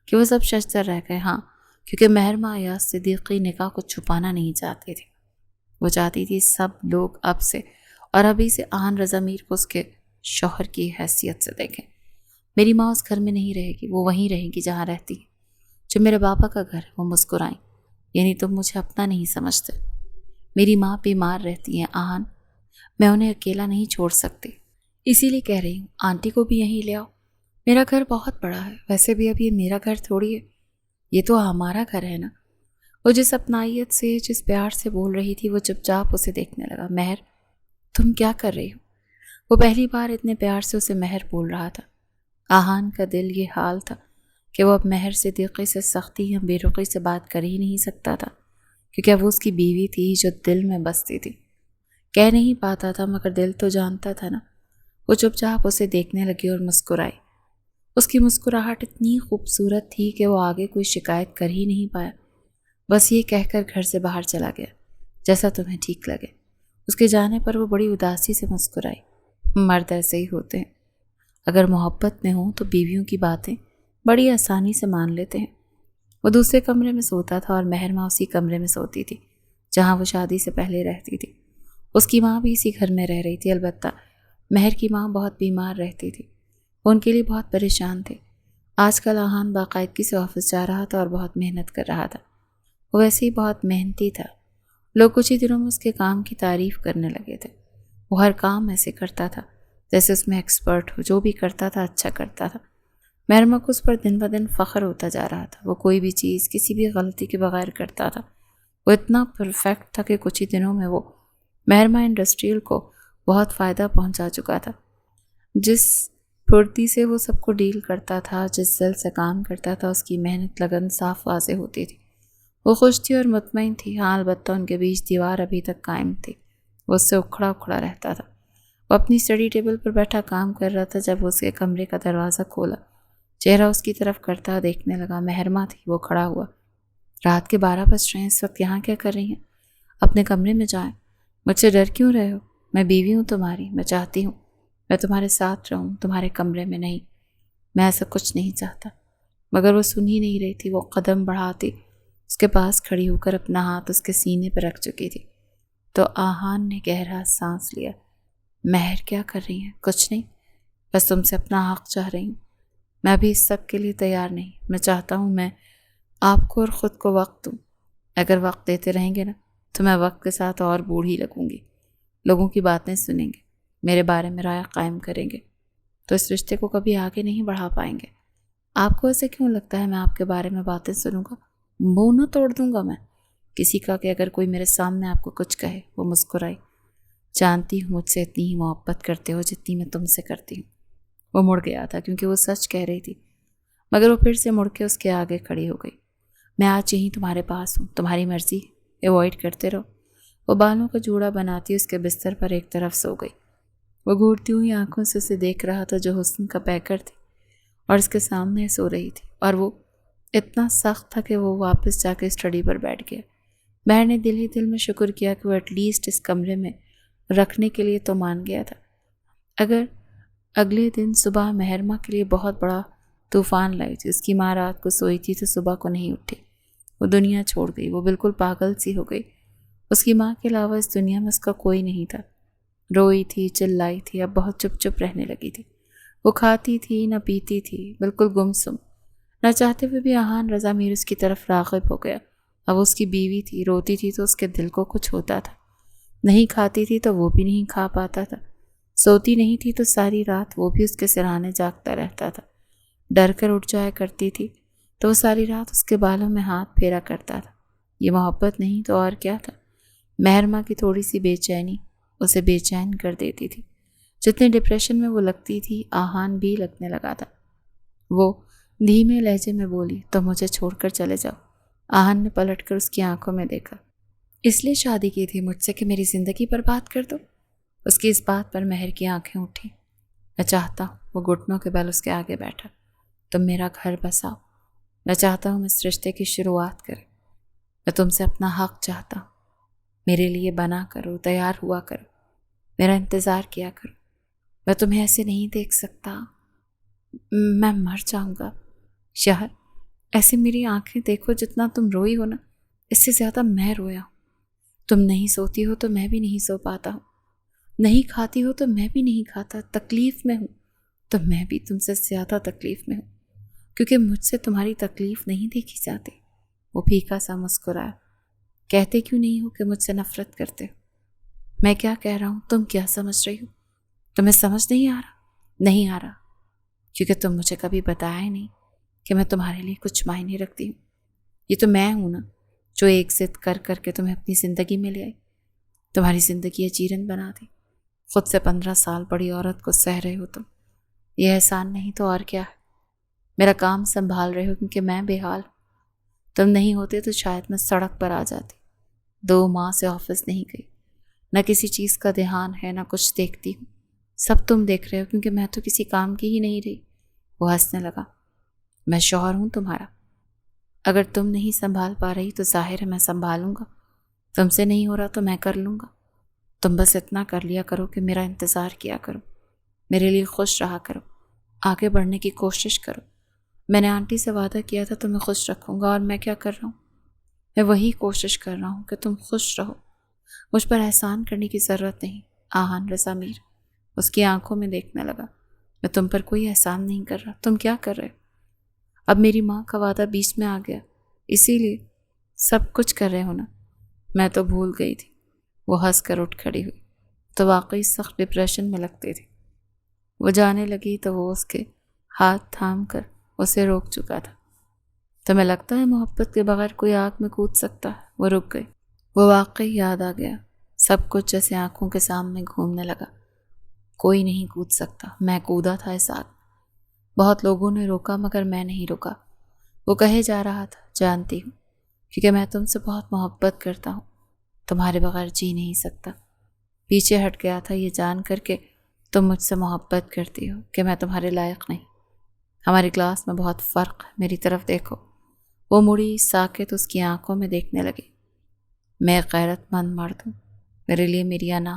کہ وہ سب ششدر رہ گئے۔ ہاں، کیونکہ مہرماں ایاز صدیقی نکاح کو چھپانا نہیں چاہتی تھی۔ وہ چاہتی تھی سب لوگ اب سے اور ابھی سے آہن رضا میر کو اس کے شوہر کی حیثیت سے دیکھیں۔ میری ماں اس گھر میں نہیں رہے گی، وہ وہیں رہے گی جہاں رہتی ہے، جو میرے بابا کا گھر ہے۔ وہ مسکرائیں۔ یعنی تم مجھے اپنا نہیں سمجھتے؟ میری ماں بیمار رہتی ہیں آہن، میں انہیں اکیلا نہیں چھوڑ سکتی، اسی لیے کہہ رہی ہوں آنٹی کو بھی یہیں لے آؤ۔ میرا گھر بہت بڑا ہے، ویسے بھی اب یہ میرا گھر تھوڑی ہے، یہ تو ہمارا گھر ہے نا۔ وہ جس اپنائیت سے، جس پیار سے بول رہی تھی، وہ چپ چاپ اسے دیکھنے لگا۔ مہر، تم کیا کر رہی ہو؟ وہ پہلی بار اتنے پیار سے اسے مہر بول رہا تھا۔ آہان کا دل یہ حال تھا کہ وہ اب مہر صدیقی سے سختی یا بے رخی سے بات کر ہی نہیں سکتا تھا، کیونکہ اب وہ اس کی بیوی تھی جو دل میں بستی تھی۔ کہہ نہیں پاتا تھا مگر دل تو جانتا تھا نا۔ وہ چپ چاپ اسے دیکھنے لگی اور مسکرائی۔ اس کی مسکراہٹ اتنی خوبصورت تھی کہ وہ آگے کوئی شکایت کر ہی نہیں پایا، بس یہ کہہ کر گھر سے باہر چلا گیا، جیسا تمہیں ٹھیک لگے۔ اس کے جانے پر وہ بڑی اداسی سے مسکرائی۔ مرد ایسے ہی ہوتے ہیں، اگر محبت میں ہوں تو بیویوں کی باتیں بڑی آسانی سے مان لیتے ہیں۔ وہ دوسرے کمرے میں سوتا تھا اور مہرماں اسی کمرے میں سوتی تھی جہاں وہ شادی سے پہلے رہتی تھی۔ اس کی ماں بھی اسی گھر میں رہ رہی تھی، البتہ مہر کی ماں بہت بیمار رہتی تھی۔ وہ ان کے لیے بہت پریشان تھے۔ آج کل آہان باقاعدگی سے آفس جا رہا تھا اور بہت محنت کر رہا تھا۔ وہ ویسے ہی بہت محنتی تھا۔ لوگ کچھ ہی دنوں میں اس کے کام کی تعریف کرنے لگے تھے۔ وہ ہر کام ایسے کرتا تھا جیسے اس میں ایکسپرٹ ہو، جو بھی کرتا تھا اچھا کرتا تھا۔ مہرماں کو اس پر دن بدن فخر ہوتا جا رہا تھا۔ وہ کوئی بھی چیز کسی بھی غلطی کے بغیر کرتا تھا۔ وہ اتنا پرفیکٹ تھا کہ کچھ ہی دنوں میں وہ مہرماں انڈسٹریل کو بہت فائدہ پہنچا چکا تھا۔ جس پھرتی سے وہ سب کو ڈیل کرتا تھا، جس دل سے کام کرتا تھا، اس کی محنت لگن صاف واضح ہوتی تھی۔ وہ خوش تھی اور مطمئن تھی، ہاں البتہ ان کے بیچ دیوار ابھی تک قائم تھی۔ وہ اس سے اکھڑا اکھڑا رہتا تھا۔ وہ اپنی اسٹڈی ٹیبل پر بیٹھا کام کر رہا تھا جب اس کے کمرے کا دروازہ کھولا۔ چہرہ اس کی طرف کرتا دیکھنے لگا۔ مہرماں تھی۔ وہ کھڑا ہوا۔ رات کے 12 بج رہے ہیں، اس وقت یہاں کیا کر رہی ہیں؟ اپنے کمرے میں جائیں۔ مجھ سے ڈر کیوں رہے ہو؟ میں بیوی ہوں تمہاری، میں چاہتی ہوں میں تمہارے ساتھ رہوں، تمہارے کمرے میں نہیں۔ میں ایسا کچھ نہیں چاہتا۔ مگر وہ سن ہی نہیں رہی تھی۔ وہ قدم بڑھاتی اس کے پاس کھڑی ہو کر اپنا ہاتھ اس کے سینے پر رکھ چکی تھی۔ تو آہان نے گہرا سانس لیا۔ مہر کیا کر رہی ہیں؟ کچھ نہیں، بس تم سے اپنا حق چاہ رہی ہوں۔ میں بھی اس سب کے لیے تیار نہیں۔ میں چاہتا ہوں میں آپ کو اور خود کو وقت دوں۔ اگر وقت دیتے رہیں گے نا تو میں وقت کے ساتھ اور بوڑھی لگوں گی، لوگوں کی باتیں سنیں گے، میرے بارے میں رائے قائم کریں گے، تو اس رشتے کو کبھی آگے نہیں بڑھا پائیں گے۔ آپ کو ایسے کیوں لگتا ہے میں آپ کے بارے میں باتیں سنوں گا؟ منہ نہ توڑ دوں گا میں کسی کا کہ اگر کوئی میرے سامنے آپ کو کچھ کہے۔ وہ مسکرائی۔ جانتی ہوں مجھ سے اتنی ہی محبت کرتے ہو جتنی میں تم سے کرتی ہوں۔ وہ مڑ گیا تھا کیونکہ وہ سچ کہہ رہی تھی، مگر وہ پھر سے مڑ کے اس کے آگے کھڑی ہو گئی۔ میں آج یہیں تمہارے پاس ہوں، تمہاری مرضی، ایوائڈ کرتے رہو۔ وہ بالوں کا جوڑا بناتی اس کے بستر پر ایک طرف سو گئی۔ وہ گھورتی ہوئی آنکھوں سے اسے دیکھ رہا تھا جو حسن کا پیکر تھی اور اس کے سامنے سو رہی تھی، اور وہ اتنا سخت تھا کہ وہ واپس جا کے اسٹڈی پر بیٹھ گیا۔ مہر نے دل ہی دل میں شکر کیا کہ وہ ایٹ لیسٹ اس کمرے میں رکھنے کے لیے تو مان گیا تھا۔ اگر اگلے دن صبح مہرماں کے لیے بہت بڑا طوفان لائی تھی۔ اس کی ماں رات کو سوئی تھی تو صبح کو نہیں اٹھی، وہ دنیا چھوڑ گئی، وہ بالکل پاگل سی ہو گئی۔ اس کی ماں کے علاوہ اس دنیا میں اس کا کوئی نہیں تھا۔ روئی تھی، چلائی تھی، اب بہت چپ چپ رہنے لگی تھی۔ وہ کھاتی تھی نہ پیتی تھی، بالکل گمسم۔ نہ چاہتے ہوئے بھی آہان رضا میر اس کی طرف راغب ہو گیا۔ اب اس کی بیوی تھی، روتی تھی تو اس کے دل کو کچھ ہوتا تھا، نہیں کھاتی تھی تو وہ بھی نہیں کھا پاتا تھا، سوتی نہیں تھی تو ساری رات وہ بھی اس کے سرانے جاگتا رہتا تھا، ڈر کر اٹھ جایا کرتی تھی تو وہ ساری رات اس کے بالوں میں ہاتھ پھیرا کرتا تھا۔ یہ محبت نہیں تو اور کیا تھا؟ مہرماں کی تھوڑی سی بے چینی اسے بے چین کر دیتی تھی۔ جتنے ڈپریشن میں وہ لگتی تھی آہان بھی لگنے لگا تھا۔ وہ دھیمے لہجے میں بولی، تو مجھے چھوڑ کر چلے جاؤ۔ آہان نے پلٹ کر اس کی آنکھوں میں دیکھا۔ اس لیے شادی کی تھی مجھ سے کہ میری زندگی برباد کر دو؟ اس کی اس بات پر مہر کی آنکھیں اٹھیں۔ میں چاہتا ہوں، وہ گھٹنوں کے بل اس کے آگے بیٹھا، تم میرا گھر بساؤ۔ میں چاہتا ہوں اس رشتے کی شروعات کرے۔ میں تم سے اپنا حق چاہتا ہوں۔ میرے لیے بنا کرو، تیار ہوا کرو، میرا انتظار کیا کرو۔ میں تمہیں ایسے نہیں دیکھ سکتا، میں مر جاؤں گا۔ شہر ایسے میری آنکھیں دیکھو، جتنا تم روئی ہو نا اس سے زیادہ میں رویا ہوں۔ تم نہیں سوتی ہو تو میں بھی نہیں سو پاتا ہوں، نہیں کھاتی ہو تو میں بھی نہیں کھاتا، تکلیف میں ہوں تو میں بھی تم سے زیادہ تکلیف میں ہوں، کیونکہ مجھ سے تمہاری تکلیف نہیں دیکھی جاتی۔ وہ پھیکا سا مسکرایا۔ کہتے کیوں نہیں ہو کہ مجھ سے نفرت کرتے ہو؟ میں کیا کہہ رہا ہوں تم کیا سمجھ رہی ہو؟ تمہیں سمجھ نہیں آ رہا؟ نہیں آ رہا کیونکہ تم مجھے کبھی بتایا ہی نہیں کہ میں تمہارے لیے کچھ معنی رکھتی ہوں۔ یہ تو میں ہوں نا جو ایک ضد کر کر کے تمہیں اپنی زندگی میں لے آئی، تمہاری زندگی اجیرن بنا دی، خود سے 15 سال بڑی عورت کو سہ رہے ہو تم۔ یہ احسان نہیں تو اور کیا ہے؟ میرا کام سنبھال رہے ہو کیونکہ میں بے حال ہوں۔ تم نہیں ہوتے تو شاید میں سڑک پر آ جاتی۔ 2 ماہ سے آفس نہیں گئی، نہ کسی چیز کا دھیان ہے نہ کچھ دیکھتی ہوں، سب تم دیکھ رہے ہو کیونکہ میں تو کسی کام کی ہی نہیں رہی۔ وہ ہنسنے لگا۔ میں شوہر ہوں تمہارا، اگر تم نہیں سنبھال پا رہی تو ظاہر ہے میں سنبھالوں گا، تم سے نہیں ہو رہا تو میں کر لوں گا۔ تم بس اتنا کر لیا کرو کہ میرا انتظار کیا کرو، میرے لیے خوش رہا کرو، آگے بڑھنے کی کوشش کرو۔ میں نے آنٹی سے وعدہ کیا تھا تمہیں خوش رکھوں گا، اور میں کیا کر رہا ہوں؟ میں وہی کوشش کر رہا ہوں کہ تم خوش رہو۔ مجھ پر احسان کرنے کی ضرورت نہیں۔ آہان رضا میر اس کی آنکھوں میں دیکھنے لگا۔ میں تم پر کوئی احسان نہیں کر رہا، تم کیا کر رہے ہو؟ اب میری ماں کا وعدہ بیچ میں آ گیا، اسی لیے سب کچھ کر رہے ہو نا؟ میں تو بھول گئی تھی۔ وہ ہنس کر اٹھ کھڑی ہوئی۔ تو واقعی سخت ڈپریشن میں لگتی تھی۔ وہ جانے لگی تو وہ اس کے ہاتھ تھام کر اسے روک چکا تھا۔ تمہیں لگتا ہے محبت کے بغیر کوئی آگ میں کود سکتا ہے؟ وہ رک گئی۔ وہ واقعی یاد آ گیا، سب کچھ جیسے آنکھوں کے سامنے گھومنے لگا۔ کوئی نہیں کود سکتا، میں کودا تھا اس آگ۔ بہت لوگوں نے روکا مگر میں نہیں رکا۔ وہ کہے جا رہا تھا، جانتی ہوں، کیونکہ میں تم سے بہت محبت کرتا ہوں، تمہارے بغیر جی نہیں سکتا۔ پیچھے ہٹ گیا تھا یہ جان کر کے تم مجھ سے محبت کرتی ہو کہ میں تمہارے لائق نہیں۔ ہماری کلاس میں بہت فرق ہے، میری طرف دیکھو۔ وہ مڑی، ساکت اس کی آنکھوں میں دیکھنے لگی۔ میں غیرت مند مرد ہوں، میرے لیے میری انا،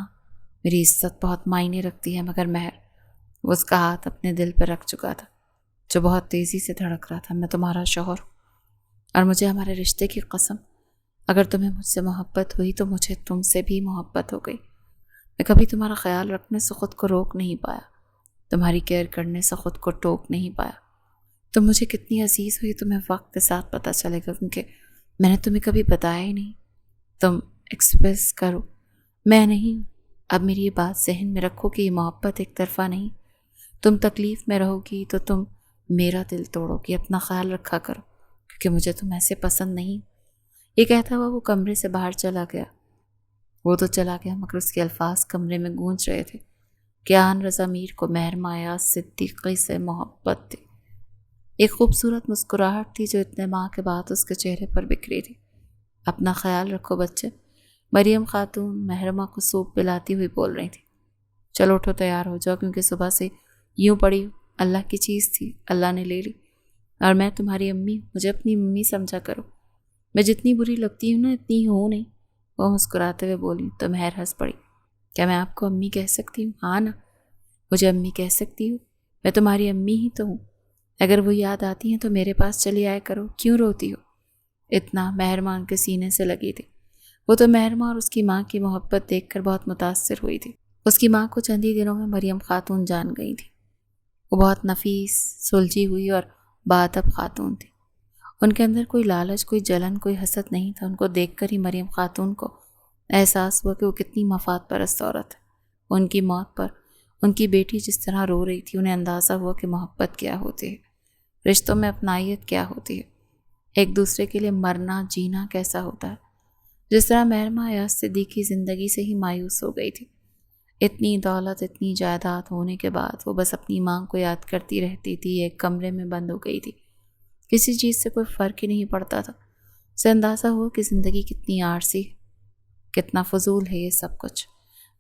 میری عزت بہت معنی رکھتی ہے، مگر مہر، وہ اس کا ہاتھ اپنے دل پر رکھ چکا تھا جو بہت تیزی سے دھڑک رہا تھا۔ میں تمہارا شوہر ہوں اور مجھے ہمارے رشتے کی قسم اگر تمہیں مجھ سے محبت ہوئی تو مجھے تم سے بھی محبت ہو گئی۔ میں کبھی تمہارا خیال رکھنے سے خود کو روک نہیں پایا، تمہاری کیئر کرنے سے خود کو ٹوک نہیں پایا۔ تم مجھے کتنی عزیز ہوئی تمہیں وقت کے ساتھ پتہ چلے گا، کیونکہ میں نے تمہیں کبھی بتایا ہی نہیں۔ تم ایکسپریس کرو، میں نہیں ہوں۔ اب میری یہ بات ذہن میں رکھو کہ یہ محبت ایک طرفہ نہیں۔ تم تکلیف میں رہو گی تو تم میرا دل توڑو گی، اپنا خیال رکھا کرو، کیونکہ مجھے تم ایسے پسند نہیں۔ یہ کہتا ہوا وہ کمرے سے باہر چلا گیا۔ وہ تو چلا گیا مگر اس کے الفاظ کمرے میں گونج رہے تھے کہ آہن رضا میر کو مہرمہ ایاز صدیقی سے محبت تھی۔ ایک خوبصورت مسکراہٹ تھی جو اتنے ماہ کے بعد اس کے چہرے پر بکھری تھی۔ اپنا خیال رکھو بچے، مریم خاتون مہرمہ کو سوپ پلاتی ہوئی بول رہی تھی۔ چلو اٹھو، تیار ہو جاؤ، کیونکہ صبح سے یوں پڑی ہو۔ اللہ کی چیز تھی، اللہ نے لے لی، اور میں تمہاری امی ہوں، مجھے اپنی امی سمجھا کرو۔ میں جتنی بری لگتی ہوں نا اتنی ہوں نہیں۔ وہ مسکراتے ہوئے بولی تو مہر ہنس پڑی۔ کیا میں آپ کو امی کہہ سکتی ہوں؟ ہاں نا، مجھے امی کہہ سکتی ہوں، میں تمہاری امی ہی تو ہوں۔ اگر وہ یاد آتی ہیں تو میرے پاس چلی آیا کرو، کیوں روتی ہو؟ اتنا مہرمہ ان کے سینے سے لگی تھی۔ وہ تو مہرمہ اور اس کی ماں کی محبت دیکھ کر بہت متاثر ہوئی تھی۔ اس کی ماں کو چند ہی دنوں میں مریم خاتون جان گئی تھی۔ وہ بہت نفیس، سلجھی ہوئی اور باادب خاتون تھی۔ ان کے اندر کوئی لالچ، کوئی جلن، کوئی حسد نہیں تھا۔ ان کو دیکھ کر ہی مریم خاتون کو احساس ہوا کہ وہ کتنی مفاد پرست عورت ہے۔ ان کی موت پر ان کی بیٹی جس طرح رو رہی تھی، انہیں اندازہ ہوا کہ محبت کیا ہوتی ہے، رشتوں میں اپنائیت کیا ہوتی ہے، ایک دوسرے کے لیے مرنا جینا کیسا ہوتا ہے۔ جس طرح مہرمہ ایاز صدیقی زندگی سے ہی مایوس ہو گئی تھی۔ اتنی دولت، اتنی جائیداد ہونے کے بعد وہ بس اپنی ماں کو یاد کرتی رہتی تھی، ایک کمرے میں بند ہو گئی تھی۔ کسی چیز سے کوئی فرق ہی نہیں پڑتا تھا۔ اسے اندازہ ہوا کہ زندگی کتنی عارضی ہے، کتنا فضول ہے یہ سب کچھ۔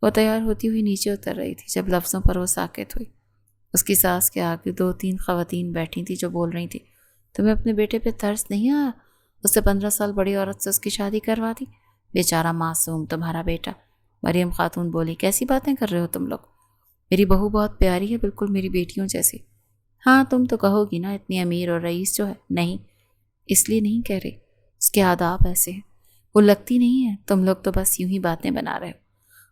وہ تیار ہوتی ہوئی نیچے اتر رہی تھی جب لفظوں پر وہ ساکت ہوئی۔ اس کی ساس کے آگے 2-3 خواتین بیٹھی تھیں جو بول رہی تھیں، تمہیں اپنے بیٹے پہ ترس نہیں آیا؟ اس سے 15 سال بڑی عورت سے اس کی شادی کروا دی، بیچارہ معصوم تمہارا بیٹا۔ مریم خاتون بولی، کیسی باتیں کر رہے ہو تم لوگ؟ میری بہو بہت پیاری ہے، بالکل میری بیٹیوں جیسی۔ ہاں تم تو کہو گی نا اتنی امیر اور رئیس جو ہے۔ نہیں، اس لیے نہیں کہہ رہے، اس کے آداب ایسے ہیں، وہ لگتی نہیں ہے، تم لوگ تو بس یوں ہی باتیں بنا رہے ہو۔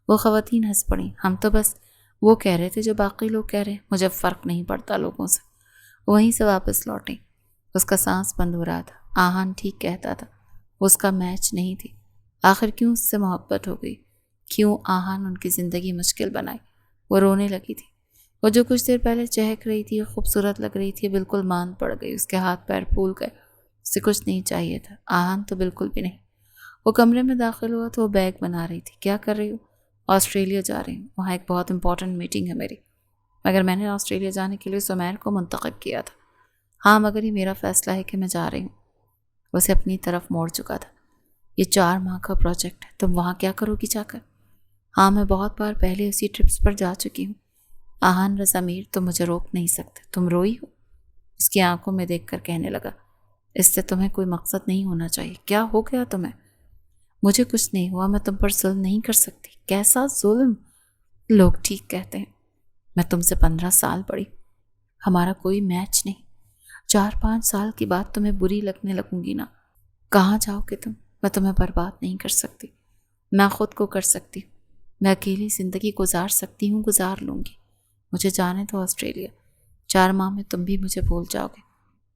وہ خواتین ہنس پڑیں، ہم تو بس وہ کہہ رہے تھے جو باقی لوگ کہہ رہے ہیں، مجھے فرق نہیں پڑتا لوگوں سے۔ وہیں سے واپس لوٹیں۔ اس کا سانس بند ہو رہا تھا۔ آہن ٹھیک کہتا تھا، وہ اس کا میچ نہیں تھی۔ آخر کیوں اس سے محبت ہو گئی؟ کیوں آہن ان کی زندگی مشکل بنائی؟ وہ رونے لگی تھی۔ وہ جو کچھ دیر پہلے چہک رہی تھی، خوبصورت لگ رہی تھی، بالکل مان پڑ گئی۔ اس کے ہاتھ پیر پھول گئے۔ اسے کچھ نہیں چاہیے تھا، آہن تو بالکل بھی نہیں۔ وہ کمرے میں داخل ہوا تو وہ بیگ بنا رہی تھی۔ کیا کر رہی ہو؟ آسٹریلیا جا رہی ہوں، وہاں ایک بہت امپورٹنٹ میٹنگ ہے میری۔ مگر میں نے آسٹریلیا جانے کے لیے سمیر کو منتخب کیا تھا۔ ہاں مگر یہ میرا فیصلہ ہے کہ میں جا رہی ہوں۔ وہ اسے اپنی طرف موڑ چکا تھا۔ یہ 4 ماہ کا پروجیکٹ ہے، تم وہاں کیا کرو گی جا کر؟ ہاں میں بہت بار پہلے اسی ٹرپس پر جا چکی ہوں۔ آہن رضا میر، تم مجھے روک نہیں سکتے، تم روئی ہو؟ اس کی آنکھوں میں دیکھ کر کہنے لگا، اس سے تمہیں کوئی مقصد نہیں ہونا چاہیے۔ کیا ہو گیا تمہیں؟ مجھے کچھ نہیں ہوا، میں تم پر ظلم نہیں کر سکتی۔ کیسا ظلم؟ لوگ ٹھیک کہتے ہیں، میں تم سے 15 سال بڑی، ہمارا کوئی میچ نہیں۔ 4-5 سال کی بات تمہیں بری لگنے لگوں گی نا۔ کہاں جاؤ گے تم؟ میں تمہیں برباد نہیں کر سکتی، میں خود کو کر سکتی ہوں۔ میں اکیلی زندگی گزار سکتی ہوں، گزار لوں گی۔ مجھے جانے تو آسٹریلیا، 4 ماہ میں تم بھی مجھے بھول جاؤ گے،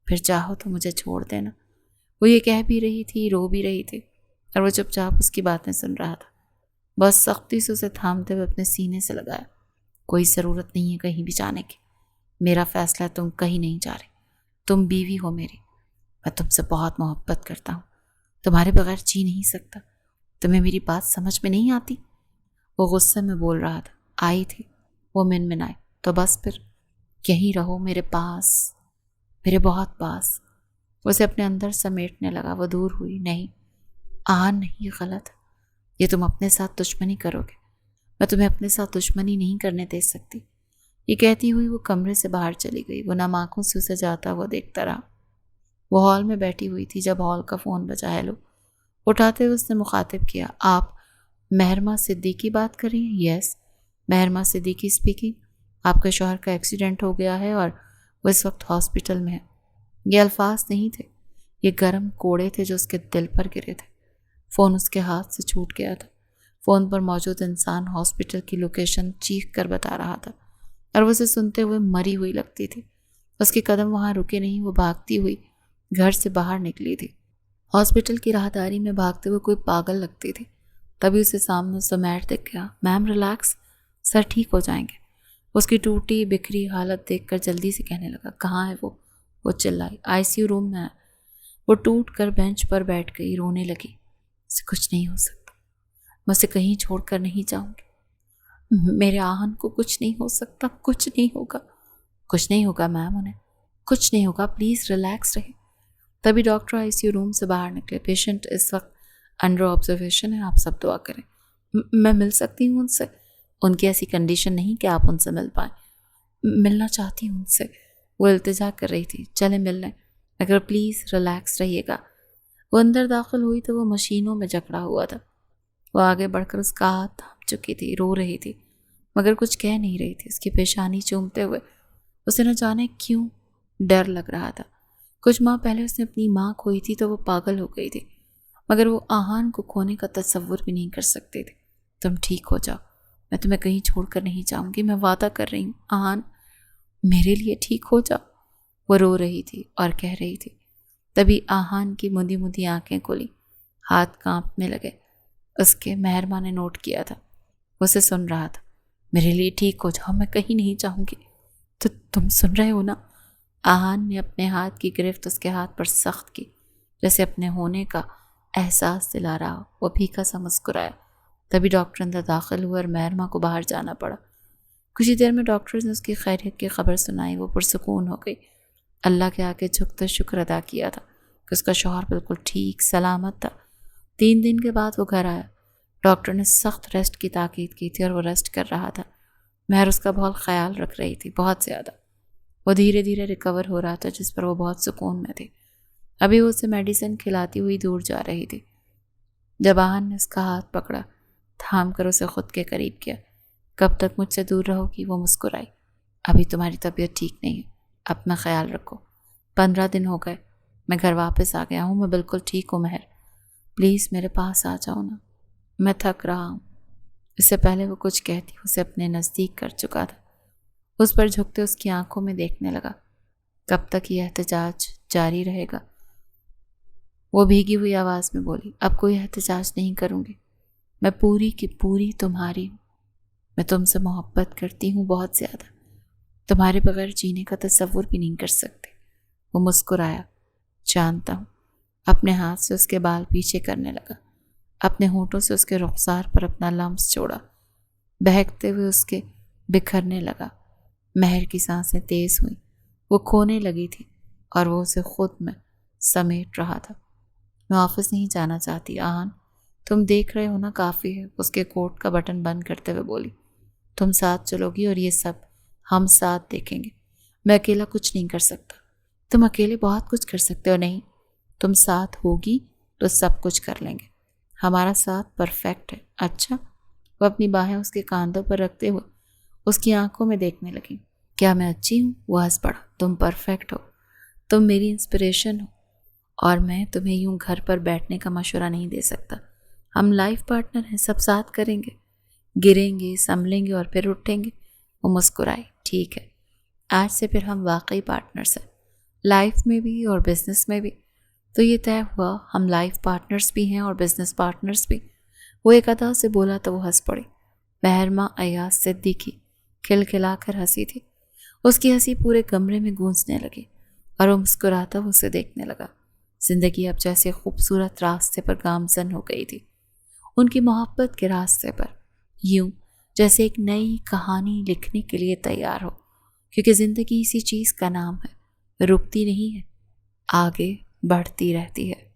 پھر چاہو تو مجھے چھوڑ دینا۔ وہ یہ کہہ بھی رہی تھی، رو بھی رہی تھی، اور وہ چپ چاپ اس کی باتیں سن رہا تھا۔ بس سختی سے اسے تھامتے ہوئے اپنے سینے سے لگایا۔ کوئی ضرورت نہیں ہے کہیں بھی جانے کی، میرا فیصلہ ہے، تم کہیں نہیں جا رہے، تم بیوی ہو میری، میں تم سے بہت محبت کرتا ہوں، تمہارے بغیر جی نہیں سکتا، تمہیں میری بات سمجھ میں نہیں آتی؟ وہ غصے میں بول رہا تھا۔ آئی تھی، وہ منمنائے، تو بس پھر یہیں رہو میرے پاس، میرے بہت پاس۔ وہ اسے اپنے اندر سمیٹنے لگا۔ وہ دور ہوئی۔ نہیں نہیں، یہ غلط ہے، یہ تم اپنے ساتھ دشمنی کرو گے، میں تمہیں اپنے ساتھ دشمنی نہیں کرنے دے سکتی۔ یہ کہتی ہوئی وہ کمرے سے باہر چلی گئی۔ وہ نم آنکھوں سے اسے جاتا ہوا دیکھتا رہا۔ وہ ہال میں بیٹھی ہوئی تھی جب ہال کا فون بجا۔ ہیلو، اٹھاتے ہوئے اس نے مخاطب کیا، آپ مہرمہ صدیقی بات کر رہی ہیں؟ یس، مہرمہ صدیقی اسپیکنگ۔ آپ کے شوہر کا ایکسیڈنٹ ہو گیا ہے اور وہ اس وقت ہاسپٹل میں ہے۔ یہ الفاظ نہیں تھے، یہ گرم کوڑے تھے جو اس کے دل پر گرے تھے۔ فون اس کے ہاتھ سے چھوٹ گیا تھا۔ فون پر موجود انسان ہاسپٹل کی لوکیشن چیخ کر بتا رہا تھا اور وہ اسے سنتے ہوئے مری ہوئی لگتی تھی۔ اس کے قدم وہاں رکے نہیں، وہ بھاگتی ہوئی گھر سے باہر نکلی تھی۔ ہاسپٹل کی راہداری میں بھاگتے ہوئے کوئی پاگل لگتی تھی۔ تبھی اسے سامنے سمیر دکھ گیا۔ میم ریلیکس، سر ٹھیک ہو جائیں گے۔ اس کی ٹوٹی بکھری حالت دیکھ کر جلدی سے کہنے لگا، کہاں ہے وہ چلائی۔ آئی سی یو روم میں ہے۔ وہ ٹوٹ کر بینچ پر بیٹھ گئی، رونے لگی۔ اسے کچھ نہیں ہو سکتا، میں اسے کہیں چھوڑ کر نہیں جاؤں گی۔ میرے آہن کو کچھ نہیں ہو سکتا، کچھ نہیں ہوگا۔ کچھ نہیں ہوگا میم، انہیں کچھ نہیں ہوگا، پلیز ریلیکس رہے۔ تبھی ڈاکٹر آئی سی یو روم سے باہر نکلے۔ پیشنٹ اس وقت انڈر آبزرویشن ہے، آپ سب دعا کریں۔ میں مل سکتی ہوں ان سے؟ ان کی ایسی کنڈیشن نہیں کہ آپ ان سے مل پائیں۔ ملنا چاہتی ہوں ان سے، وہ التجا کر رہی تھی۔ چلیں مل لیں، مگر پلیز ریلیکس رہیے گا۔ وہ اندر داخل ہوئی تو وہ مشینوں میں جکڑا ہوا تھا۔ وہ آگے بڑھ کر اس کا ہاتھ تھام چکی تھی، رو رہی تھی مگر کچھ کہہ نہیں رہی تھی۔ اس کی پیشانی چومتے ہوئے اسے نہ جانے کیوں ڈر لگ رہا تھا۔ کچھ ماہ پہلے اس نے اپنی ماں کھوئی تھی تو وہ پاگل ہو گئی تھی، مگر وہ آہان کو کھونے کا تصور بھی نہیں کر سکتی تھی۔ تم ٹھیک ہو جاؤ، میں تمہیں کہیں چھوڑ کر نہیں جاؤں گی، میں وعدہ کر رہی ہوں۔ آہان میرے لیے ٹھیک ہو جاؤ، وہ رو رہی تھی اور کہہ رہی تھی۔ تبھی آہان کی مندی مندی آنکھیں کھلی، ہاتھ کانپنے لگے۔ اس کے مہربان نے نوٹ کیا تھا، وہ اسے سن رہا تھا۔ میرے لیے ٹھیک ہو جاؤ، میں کہیں نہیں جاؤں گی۔ تو تم سن رہے ہو نا؟ آہان نے اپنے ہاتھ کی گرفت اس کے ہاتھ پر سخت کی، جیسے اپنے ہونے کا احساس دلا رہا ہو۔ وہ پھیکا سا مسکرایا۔ تبھی ڈاکٹر اندر داخل ہوا اور مہرما کو باہر جانا پڑا۔ کچھ ہی دیر میں ڈاکٹر نے اس کی خیریت کی خبر سنائی۔ وہ پرسکون ہو گئی۔ اللہ کے آگے جھک کر شکر ادا کیا تھا کہ اس کا شوہر بالکل ٹھیک سلامت تھا۔ 3 دن کے بعد وہ گھر آیا۔ ڈاکٹر نے سخت ریسٹ کی تاکید کی تھی اور وہ ریسٹ کر رہا تھا۔ مہر اس کا بہت خیال رکھ رہی تھی، بہت زیادہ۔ وہ دھیرے دھیرے ریکور ہو رہا تھا، جس پر وہ بہت سکون میں تھی۔ ابھی وہ اسے میڈیسن کھلاتی ہوئی دور جا رہی تھی جب آہن نے اس کا ہاتھ پکڑا، تھام کر اسے خود کے قریب کیا۔ کب تک مجھ سے دور رہو گی؟ وہ مسکرائی۔ ابھی تمہاری طبیعت ٹھیک نہیں ہے، اپنا خیال رکھو۔ 15 دن ہو گئے، میں گھر واپس آ گیا ہوں، میں بالکل ٹھیک ہوں مہر، پلیز میرے پاس آ جاؤ نا، میں تھک رہا ہوں۔ اس سے پہلے وہ کچھ کہتی اسے اپنے نزدیک کر چکا تھا۔ اس پر جھکتے اس کی آنکھوں میں دیکھنے لگا۔ کب تک یہ احتجاج جاری رہے گا؟ وہ بھیگی ہوئی آواز میں بولی، اب کوئی احتجاج نہیں کروں گی، میں پوری کی پوری تمہاری ہوں، میں تم سے محبت کرتی ہوں بہت زیادہ، تمہارے بغیر جینے کا تصور بھی نہیں کر سکتے۔ وہ مسکرایا، جانتا ہوں۔ اپنے ہاتھ سے اس کے بال پیچھے کرنے لگا، اپنے ہونٹوں سے اس کے رخسار پر اپنا لمس چھوڑا، بہکتے ہوئے اس کے بکھرنے لگا۔ مہر کی سانسیں تیز ہوئیں، وہ کھونے لگی تھی اور وہ اسے خود میں سمیٹ رہا تھا۔ میں آفس نہیں جانا چاہتی آہن، تم دیکھ رہے ہو نا کافی ہے، اس کے کوٹ کا بٹن بند کرتے ہوئے بولی۔ تم ساتھ چلو گی اور یہ سب ہم ساتھ دیکھیں گے، میں اکیلا کچھ نہیں کر سکتا۔ تم اکیلے بہت کچھ کر سکتے ہو، نہیں تم ساتھ ہوگی تو سب کچھ کر لیں گے، ہمارا ساتھ پرفیکٹ ہے۔ اچھا؟ وہ اپنی باہیں اس کے کاندھوں پر رکھتے ہوئے اس کی آنکھوں میں دیکھنے لگی۔ کیا میں اچھی ہوں؟ وہ ہنس پڑا۔ تم پرفیکٹ ہو، تم میری انسپریشن ہو، اور میں تمہیں یوں گھر پر بیٹھنے کا مشورہ نہیں دے سکتا۔ ہم لائف پارٹنر ہیں، سب ساتھ کریں گے، گریں گے، سنبھلیں گے اور پھر اٹھیں گے۔ وہ مسکرائی۔ ٹھیک ہے، آج سے پھر ہم واقعی پارٹنرز ہیں، لائف میں بھی اور بزنس میں بھی۔ تو یہ طے ہوا، ہم لائف پارٹنرز بھی ہیں اور بزنس پارٹنرز بھی۔ وہ ایک ادا سے بولا تو وہ ہنس پڑی۔ مہرما ایاز صدیقی کھل کھلا کر ہنسی تھی۔ اس کی ہنسی پورے کمرے میں گونجنے لگی اور وہ مسکراتا وہ اسے دیکھنے لگا۔ زندگی اب جیسے خوبصورت راستے پر گامزن ہو گئی تھی، ان کی محبت کے راستے پر، یوں جیسے ایک نئی کہانی لکھنے کے لیے تیار ہو، کیونکہ زندگی اسی چیز کا نام ہے، رکتی نہیں ہے، آگے بڑھتی رہتی ہے۔